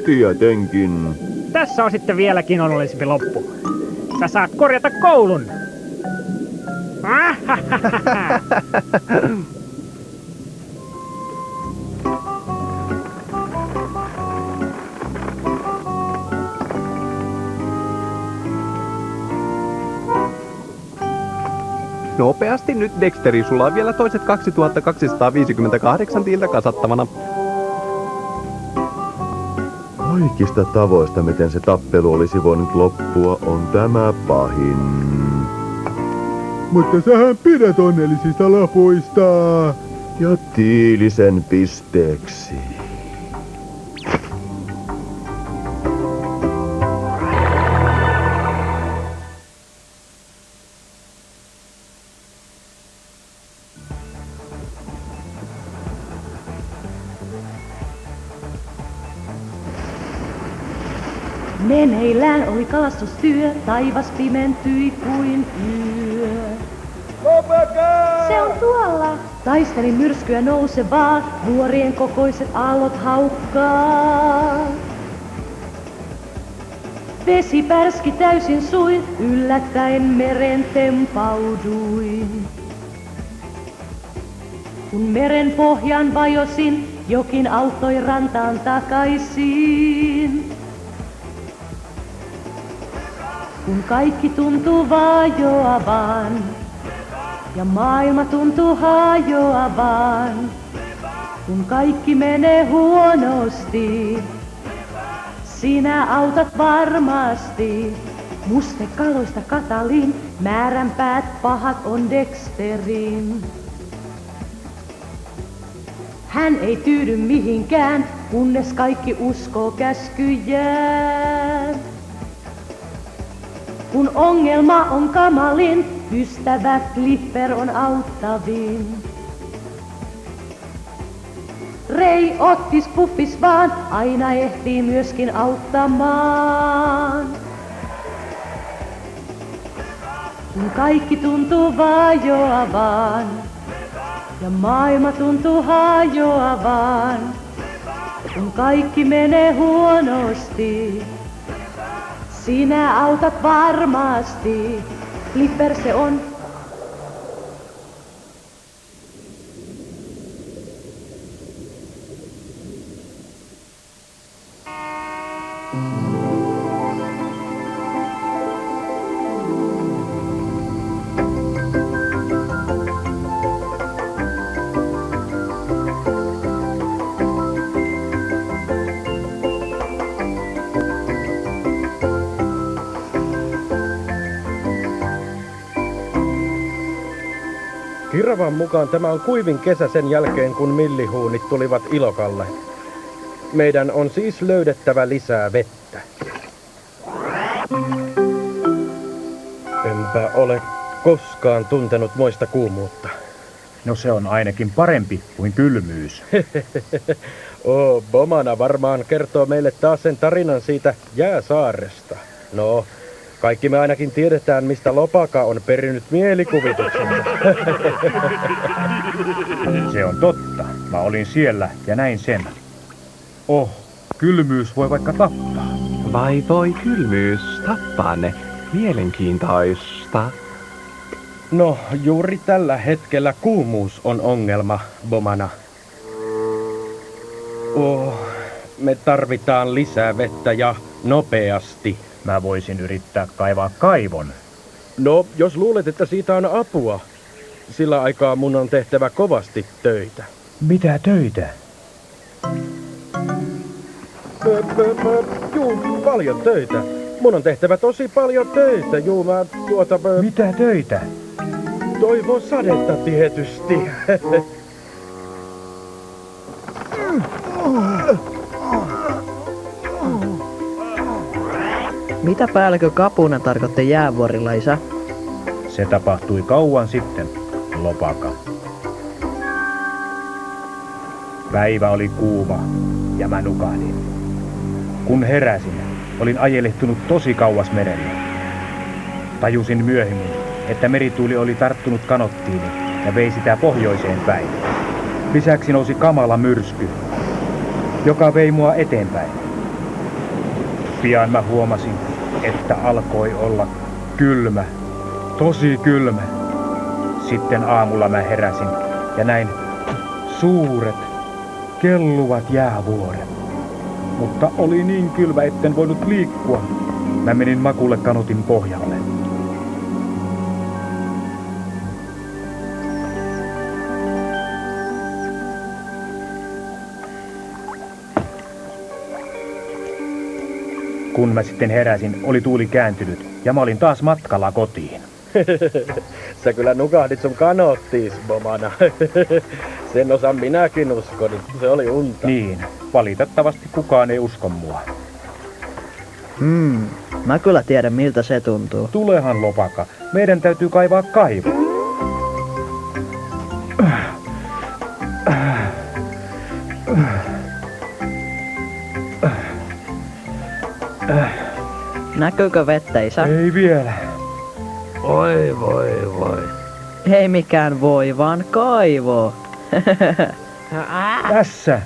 Tietenkin. Tässä on sitten vieläkin onnellisempi loppu. Sä saat korjata koulun. Nopeasti nyt, Dexteri. Sulla on vielä toiset 2258 tiltä kasattavana. Kaikista tavoista, miten se tappelu olisi voinut loppua, on tämä pahin. Mutta sähän pidät onnellisista lopuista. Ja tiilisen pisteeksi. Meneillään oli kalastustyö, taivas pimentyi kuin yö. Se on tuolla! Taistelin myrskyä nousevaa, vuorien kokoiset aallot haukkaa. Vesi pärski täysin suin, yllättäen meren tempauduin. Kun meren pohjan vajosin, jokin auttoi rantaan takaisin. Kun kaikki tuntuu vajoavan ja maailma tuntuu hajoavan, kun kaikki menee huonosti, sinä autat varmasti. Mustekaloista Katalin, määränpäät pahat on Dexterin. Hän ei tyydy mihinkään, kunnes kaikki uskoo käskyjään. Kun ongelma on kamalin, ystävä Flipper on auttavin. Rei ottis puffis vaan, aina ehtii myöskin auttamaan. Kun kaikki tuntuu vajoavan ja maailma tuntuu hajoavan, kun kaikki menee huonosti, Sinä autat varmasti. Flipper se on. Kiravan mukaan tämä on kuivin kesä sen jälkeen, kun millihuunit tulivat Ilokalle. Meidän on siis löydettävä lisää vettä. Enpä ole koskaan tuntenut moista kuumuutta. No se on ainakin parempi kuin kylmyys. Bomana varmaan kertoo meille taas sen tarinan siitä jääsaaresta. No, kaikki me ainakin tiedetään, mistä Lopaka on perinyt mielikuvituksensa. Se on totta. Mä olin siellä ja näin sen. Kylmyys voi vaikka tappaa. Vai voi kylmyys tappaa ne? Mielenkiintoista. No, juuri tällä hetkellä kuumuus on ongelma, Bomana. Me tarvitaan lisää vettä ja nopeasti. Mä voisin yrittää kaivaa kaivon. No, jos luulet, että siitä on apua, sillä aikaa mun on tehtävä kovasti töitä. Mitä töitä? Juu, paljon töitä. Mun on tehtävä tosi paljon töitä, juu, Mitä töitä? Toivon sadetta tietysti. Mitä päällikö Kapuna tarkoitti jäävuorilla, isä? Se tapahtui kauan sitten, Lopaka. Päivä oli kuuma ja mä nukahdin. Kun heräsin, olin ajelehtunut tosi kauas merelle. Tajusin myöhemmin, että merituuli oli tarttunut kanottiini ja vei sitä pohjoiseen päin. Lisäksi nousi kamala myrsky, joka vei mua eteenpäin. Pian mä huomasin, että alkoi olla kylmä, tosi kylmä. Sitten aamulla mä heräsin ja näin suuret, kelluvat jäävuoret. Mutta oli niin kylmä, etten voinut liikkua. Mä menin makulle kanotin pohjalle. Kun mä sitten heräsin, oli tuuli kääntynyt ja mä olin taas matkalla kotiin. Sä kyllä nukahdit sun kanottiis, Bomana. Sen osan minäkin uskon. Se oli unta. Niin, valitettavasti kukaan ei usko mua. Mä kyllä tiedän miltä se tuntuu. Tulehan, Lopaka. Meidän täytyy kaivaa kaivo. Näkyykö vettä, isä? Ei vielä. Voi. Ei mikään voi, vaan kaivo. Tässä.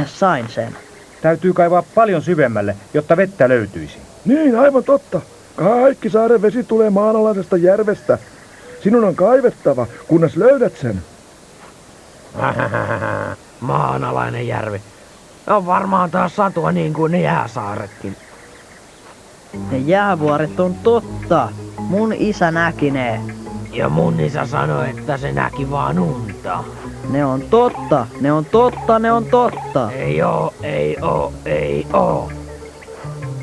Sain sen. Täytyy kaivaa paljon syvemmälle, jotta vettä löytyisi. Niin, aivan totta. Kaikki saaren vesi tulee maanalaisesta järvestä. Sinun on kaivettava, kunnes löydät sen. Maanalainen järvi. On varmaan taas satua niin kuin ne jääsaaretkin. Ne jäävuoret on totta. Mun isä näki ne. Ja mun isä sanoi, että se näki vaan unta. Ne on totta. Ne on totta. Ne on totta. Ei oo.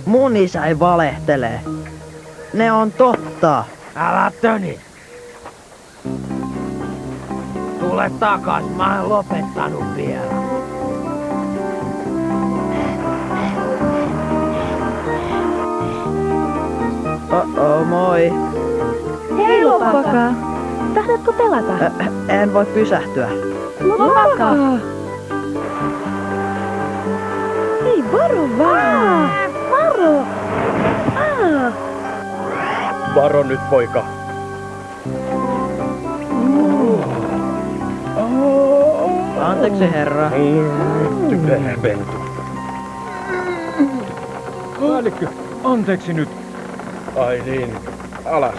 Mun isä ei valehtele. Ne on totta. Älä töni. Tule takas, mä en lopettanut vielä. Moi. Hei Lopaka. Tahdotko pelata? En voi pysähtyä. Lopaka. Hei, varo vaan. Varo. Varo nyt, poika. Anteeksi, herra. Pentu. Anteeksi nyt. Ai niin, alas.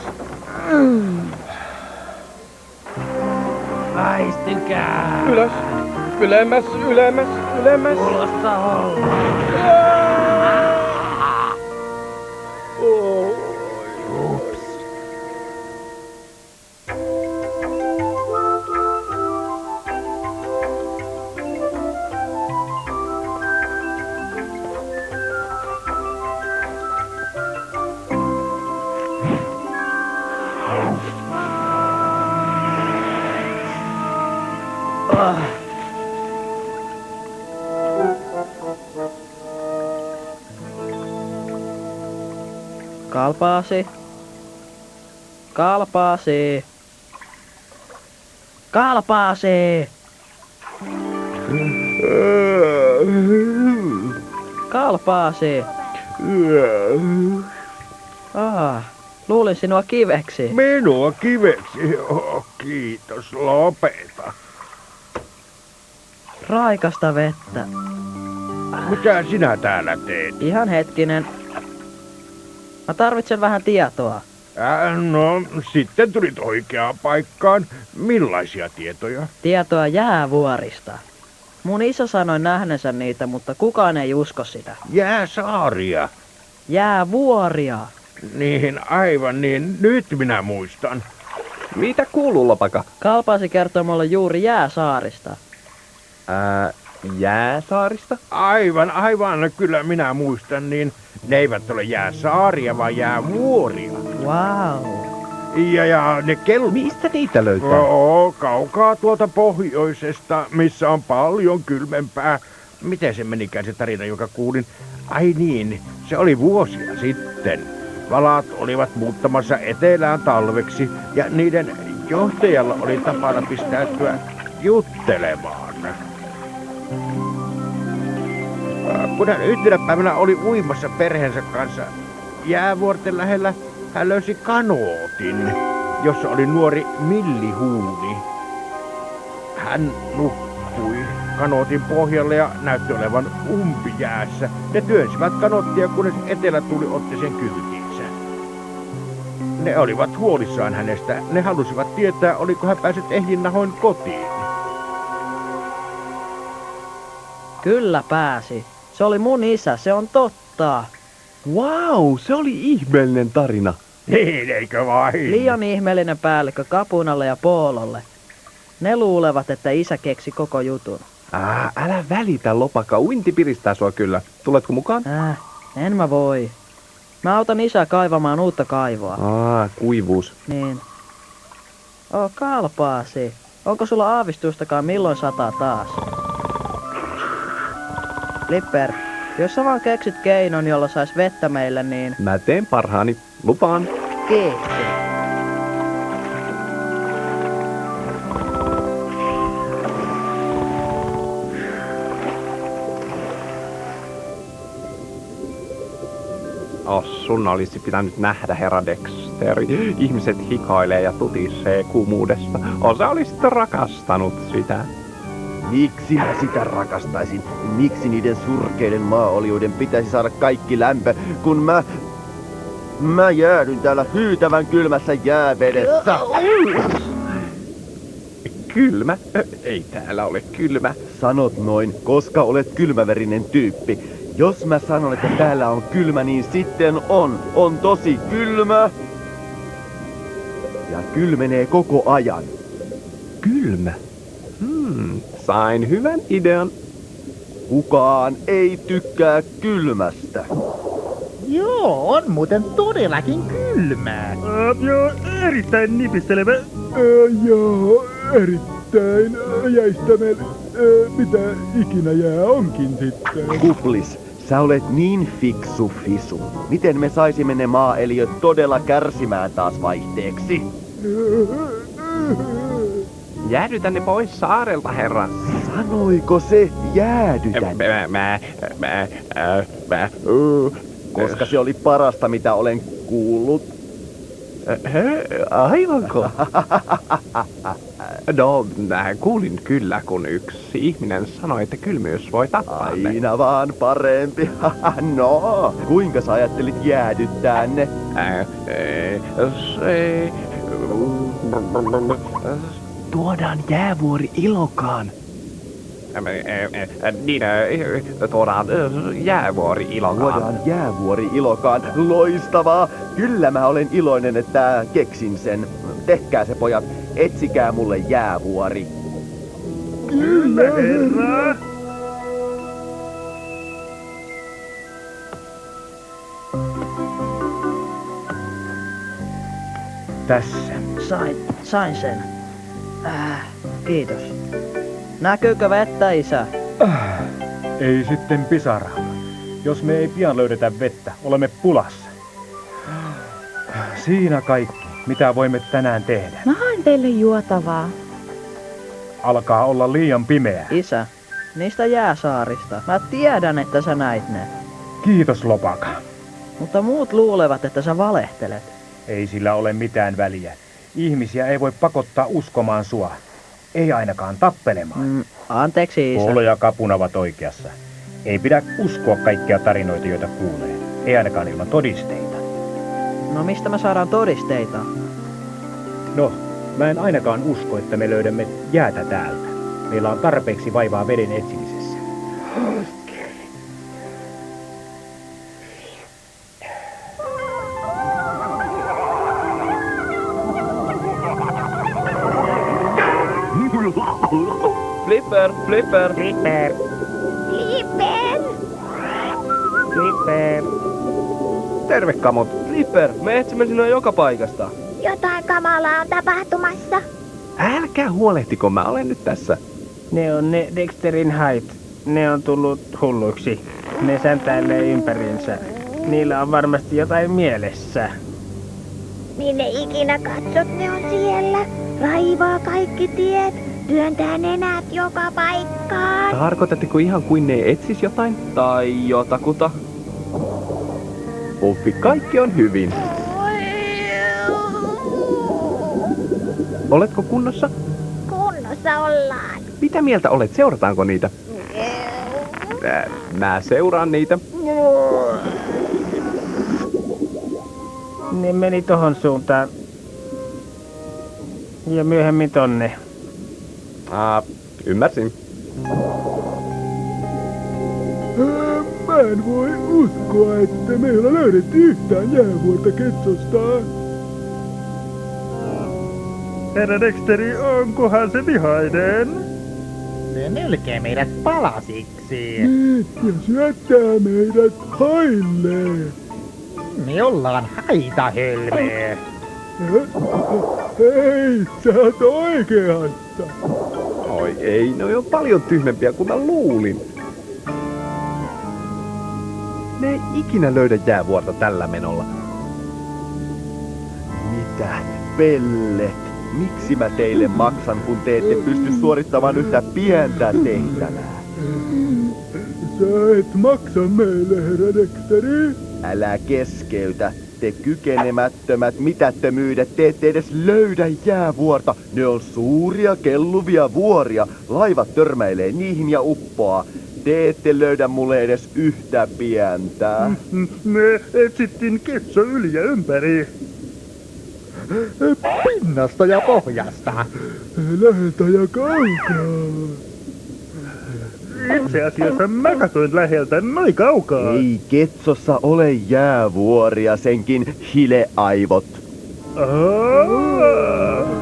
Väistykää! Ylös, ylemmäs, ylemmäs, ylemmäs. Kuulostaa olla. Ups. Kalpaasi. Kalpaasi. Kalpaasi. Kalpaasi. Luulin sinua kiveksi. Minua kiveksi? Oh, kiitos, lopeta. Raikasta vettä. Mitä sinä täällä teet? Ihan hetkinen. Mä tarvitsen vähän tietoa. No, sitten tulit oikeaan paikkaan. Millaisia tietoja? Tietoa jäävuorista. Mun isä sanoi nähneensä niitä, mutta kukaan ei usko sitä. Jääsaaria. Jäävuoria. Niin, aivan niin. Nyt minä muistan. Mitä kuuluu, Lopaka? Kalpaasi kertoi mulle juuri Jääsaarista. Jääsaarista? Aivan. Kyllä minä muistan, niin ne eivät ole jääsaaria, vaan jäävuoria. Wow. Ja ne Mistä niitä löytää? Kaukaa tuolta pohjoisesta, missä on paljon kylmempää. Miten se menikään se tarina, joka kuulin? Ai niin, se oli vuosia sitten. Valat olivat muuttamassa etelään talveksi ja niiden johtajalla oli tapana pistäytyä juttelemaan. Kun hän yhtenä päivänä oli uimassa perheensä kanssa jäävuorten lähellä, hän löysi kanootin, jossa oli nuori millihuuni. Hän nukkui kanootin pohjalle ja näytti olevan umpijäässä. Ne työnsivät kanoottia, kunnes etelätuuli otti sen kyytiinsä. Ne olivat huolissaan hänestä. Ne halusivat tietää, oliko hän päässyt ehdinnahoin kotiin. Kyllä pääsi. Se oli mun isä, se on totta. Wow, se oli ihmeellinen tarina. Niin, eikö vain? Liian ihmeellinen päällikkö Kapunalle ja Poololle. Ne luulevat, että isä keksi koko jutun. Älä välitä, Lopaka. Uinti piristää sua kyllä. Tuletko mukaan? En mä voi. Mä autan isää kaivamaan uutta kaivoa. Kuivuus. Niin. Kalpaasi. Onko sulla aavistustakaan milloin sataa taas? Flipper, jos sä vaan keksit keinon, jolla sais vettä meille, niin... Mä teen parhaani. Lupaan. Kiitos. Sun olisi pitänyt nähdä, herra Dexteri. Ihmiset hikoilee ja tutisee kuumuudesta. Osa olisi rakastanut sitä. Miksi mä sitä rakastaisin? Miksi niiden surkeiden maaolioiden pitäisi saada kaikki lämpö, kun mä jäädyn täällä hyytävän kylmässä jäävedessä? Kylmä? Ei täällä ole kylmä. Sanot noin, koska olet kylmäverinen tyyppi. Jos mä sanon, että täällä on kylmä, niin sitten on tosi kylmä. Ja kylmenee koko ajan. Kylmä? Sain hyvän idean. Kukaan ei tykkää kylmästä. Joo, on muuten todellakin kylmää. Joo, erittäin nipistelevä. Joo, erittäin jäistämel. Mitä ikinä jää onkin sitten. Kuplis, sä olet niin fiksu fisu. Miten me saisimme ne maaeliöt todella kärsimään taas vaihteeksi? Jäädytä ne pois saarelta, herra. Sanoiko se jäädytän? Koska se oli parasta, mitä olen kuullut. Aivanko? No, kuulin kyllä, kun yksi ihminen sanoi, että kylmyys voi tappaa Aina vaan parempi. No, kuinka sä ajattelit jäädyttää ne? Tuodaan jäävuori Ilokaan. Niin, tuodaan jäävuori Ilokaan. Tuodaan jäävuori Ilokaan. Loistavaa. Kyllä mä olen iloinen, että keksin sen. Tehkää se, pojat. Etsikää mulle jäävuori. Kyllä, herra. Tässä. Sain sen. Kiitos. Näkyykö vettä, isä? Ei sitten pisaraa. Jos me ei pian löydetä vettä, olemme pulassa. Siinä kaikki, mitä voimme tänään tehdä. Mä haen teille juotavaa. Alkaa olla liian pimeää. Isä, niistä jääsaarista. Mä tiedän, että sä näit ne. Kiitos, Lopaka. Mutta muut luulevat, että sä valehtelet. Ei sillä ole mitään väliä. Ihmisiä ei voi pakottaa uskomaan sua. Ei ainakaan tappelemaan. Anteeksi, isä. Polo ja Kapuna ovat oikeassa. Ei pidä uskoa kaikkia tarinoita, joita kuulee. Ei ainakaan ilman todisteita. No mistä me saadaan todisteita? No, mä en ainakaan usko, että me löydämme jäätä täältä. Meillä on tarpeeksi vaivaa veden etsimisessä. Flipper, Flipper. Flipper! Flipper. Flipper. Terve, Kamot. Flipper, me etsimme sinua joka paikasta. Jotain kamalaa on tapahtumassa. Älkää huolehtiko, mä olen nyt tässä. Ne on ne Dexterin hait. Ne on tullut hulluiksi. Ne säntäilee ympäriinsä. Niillä on varmasti jotain mielessä. Minne ikinä katsot, ne on siellä. Raivaa kaikki tiet. Työntää nenät joka paikkaan. Tarkoitatteko ihan kuin ne etsis jotain? Tai jotakuta. Puffi, kaikki on hyvin. Oletko kunnossa? Kunnossa ollaan. Mitä mieltä olet? Seurataanko niitä? Mä seuraan niitä. Ne meni tohon suuntaan. Ja myöhemmin tonne. Ymmärsin. Mä en voi uskoa, että meillä löydettiin yhtään jäävuorta Ketsosta. Herra Dexteri, onkohan se vihainen? Se nylkee meidät palasiksi. Ja syöttää meidät haille. Me ollaan haitahölmöä. Hei, sä oot oikeassa. Oi ei, ne on paljon tyhmempiä kuin mä luulin. Ne ei ikinä löydä jäävuorta tällä menolla. Mitä? Pellet? Miksi mä teille maksan, kun te ette pysty suorittamaan yhtä pientä tehtävää? Sä et maksa meille, herra Dexteri. Älä keskeytä. Te kykenemättömät mitättömyydet, te ette edes löydä jäävuorta. Ne on suuria kelluvia vuoria. Laivat törmäilee niihin ja uppoaa. Te ette löydä mulle edes yhtä pientä. Me etsittiin Ketso yli ja ympäri. Pinnasta ja pohjasta. Läheltä ja kaukaa. Itse asiassa mä katsoin läheltä noin kaukaa. Ei Ketsossa ole jäävuoria, senkin hileaivot.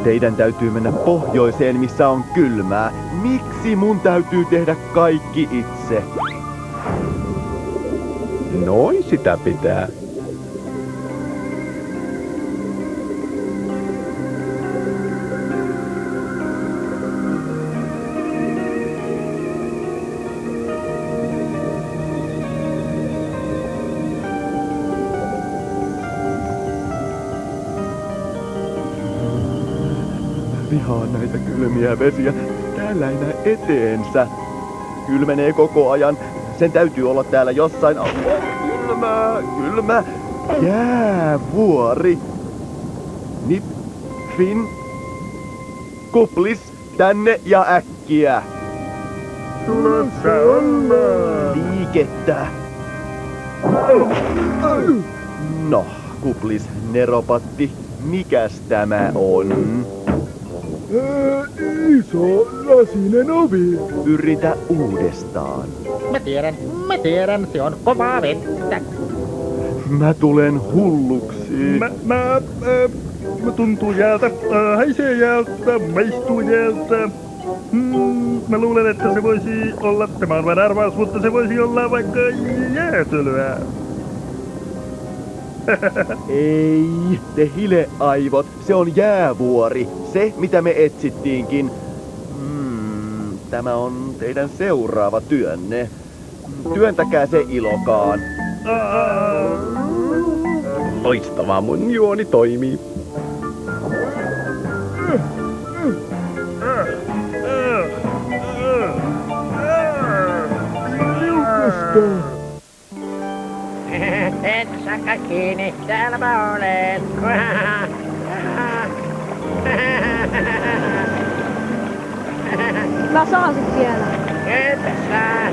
Teidän täytyy mennä pohjoiseen, missä on kylmää. Miksi mun täytyy tehdä kaikki itse? Noin sitä pitää. Vihaan näitä kylmiä vesiä. Täällä ei näe eteensä. Kylmenee koko ajan. Sen täytyy olla täällä jossain. Kylmä, kylmä. Jäävuori. Nip, Finn, Kuplis, tänne ja äkkiä. Tulossa ollaan. Liikettä. No, Kuplis, neropatti, mikäs tämä on? Iso lasinen ovi. Yritä uudestaan. Mä tiedän, se on kovaa vettä. Mä tulen hulluksi. Mä tuntuu jäältä, haisee jäältä, maistuu jäältä. Mä luulen, että se voisi olla, tämä on vain arvaus, mutta se voisi olla vaikka jäätelyä. Ei, te hileaivot, se on jäävuori. Se, mitä me etsittiinkin. Tämä on teidän seuraava työnne. Työntäkää se ilokaan. Loistavaa, mun juoni toimii. Et saka kiinni, täällä mä olen. Mä saan sit siellä. Entä sä?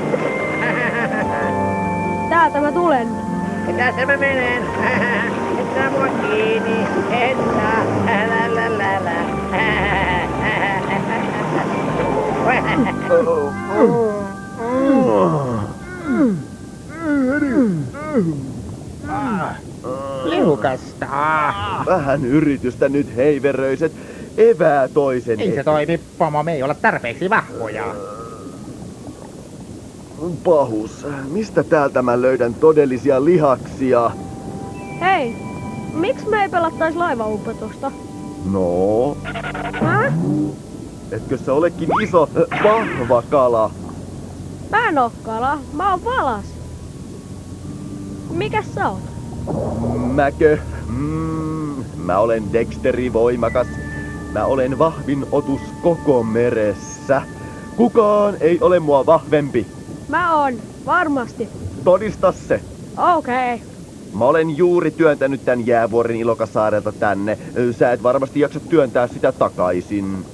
Täältä mä tulen. Tässä mä menen. Et sä mua kiinni. Et saa. Liukasta. Vähän yritystä nyt, heiveröiset. Evää toisen. Ei se toimi, pomo, me ei olla tarpeeksi vahvoja. Pahus, mistä täältä mä löydän todellisia lihaksia? Hei, miksi me ei pelattais laivaupetusta? No, Häh? etkö sä olekin iso, vahva kala? Mä en oo kala, mä oon valas. Mikäs sä oot? Mäkö? Mä olen Dexteri voimakas. Mä olen vahvin otus koko meressä. Kukaan ei ole mua vahvempi. Mä oon, varmasti. Todista se. Okei. Mä olen juuri työntänyt tän jäävuoren Ilokasaarelta tänne. Sä et varmasti jaksa työntää sitä takaisin.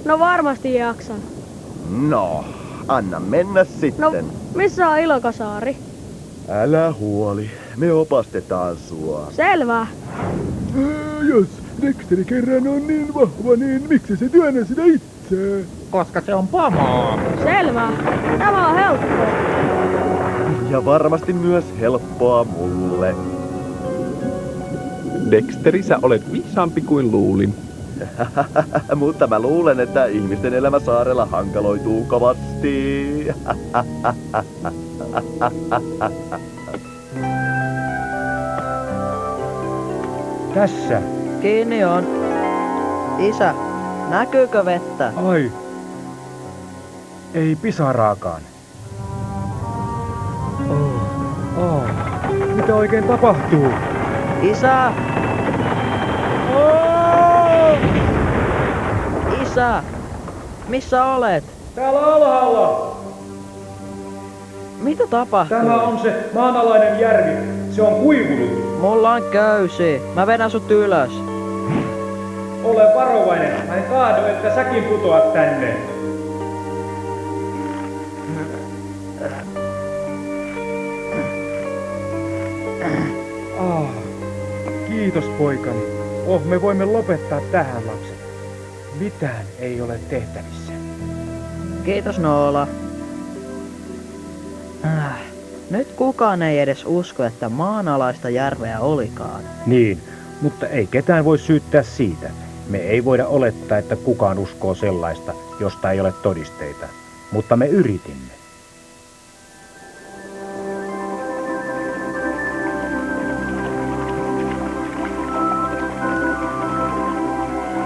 No varmasti jaksan. No, anna mennä sitten. No, missä on Ilokasaari? Älä huoli, me opastetaan sua. Selvä. Jos Dexteri kerran on niin vahva, niin miksi se työnnä sitä itse? Koska se on pomo. Selvä. Tämä on helppoa. Ja varmasti myös helppoa mulle. Dexteri, sä olet viisaampi kuin luulin. Mutta mä luulen, että ihmisten elämä saarella hankaloituu kovasti. Tässä. Kiinni on. Isä, näkyykö vettä? Ai. Ei pisaraakaan. Mitä oikein tapahtuu? Isä! Isä! Missä olet? Täällä alhaalla! Mitä tapahtuu? Tämä on se maanalainen järvi. Se on kuivunut. Mulla on köysi. Mä vedän sut ylös. Ole varovainen. Mä en kaadu, että säkin putoat tänne. Kiitos poikani. Me voimme lopettaa tähän, lapset. Mitään ei ole tehtävissä. Kiitos Noola. Nyt kukaan ei edes usko, että maanalaista järveä olikaan. Niin, mutta ei ketään voi syyttää siitä. Me ei voida olettaa, että kukaan uskoo sellaista, josta ei ole todisteita. Mutta me yritimme.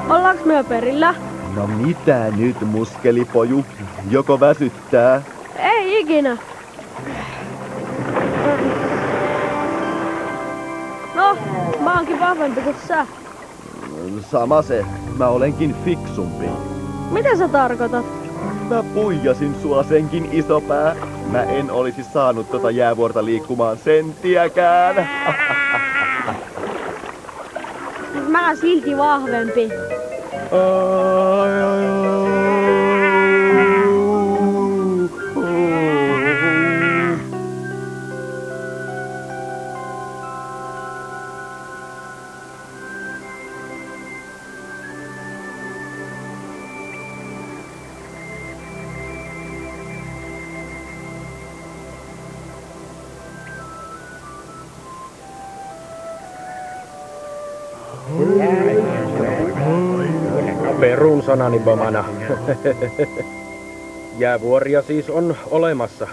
Ollaanko me perillä? No mitä nyt, muskelipoju? Joko väsyttää? Ei ikinä. No, mä oonkin vahvempi kuin sä. Sama se. Mä olenkin fiksumpi. Mitä sä tarkoitat? Mä puijasin sua senkin isopää. Mä en olisi saanut tota jäävuorta liikkumaan senttiäkään. mä oon silti vahvempi. Perun sanani bomana. Jäävuoria siis on olemassa.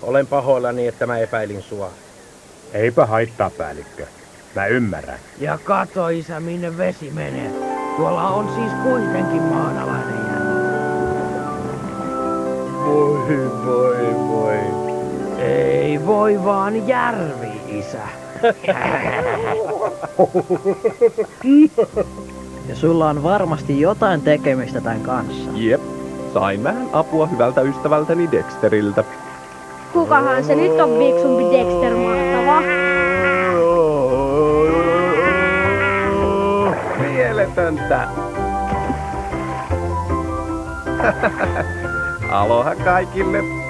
Olen pahoillani, että mä epäilin sua. Eipä haittaa, päällikkö. Mä ymmärrän. Ja kato, isä, minne vesi menee. Tuolla on siis kuitenkin maanalainen järvi. Voi. Ei voi vaan järvi, isä. Ja sulla on varmasti jotain tekemistä tämän kanssa. Jep, sain vähän apua hyvältä ystävältäni Dexteriltä. Kukahan se nyt on fiksumpi Dexter mahtava? Mieletöntä. Aloha kaikille.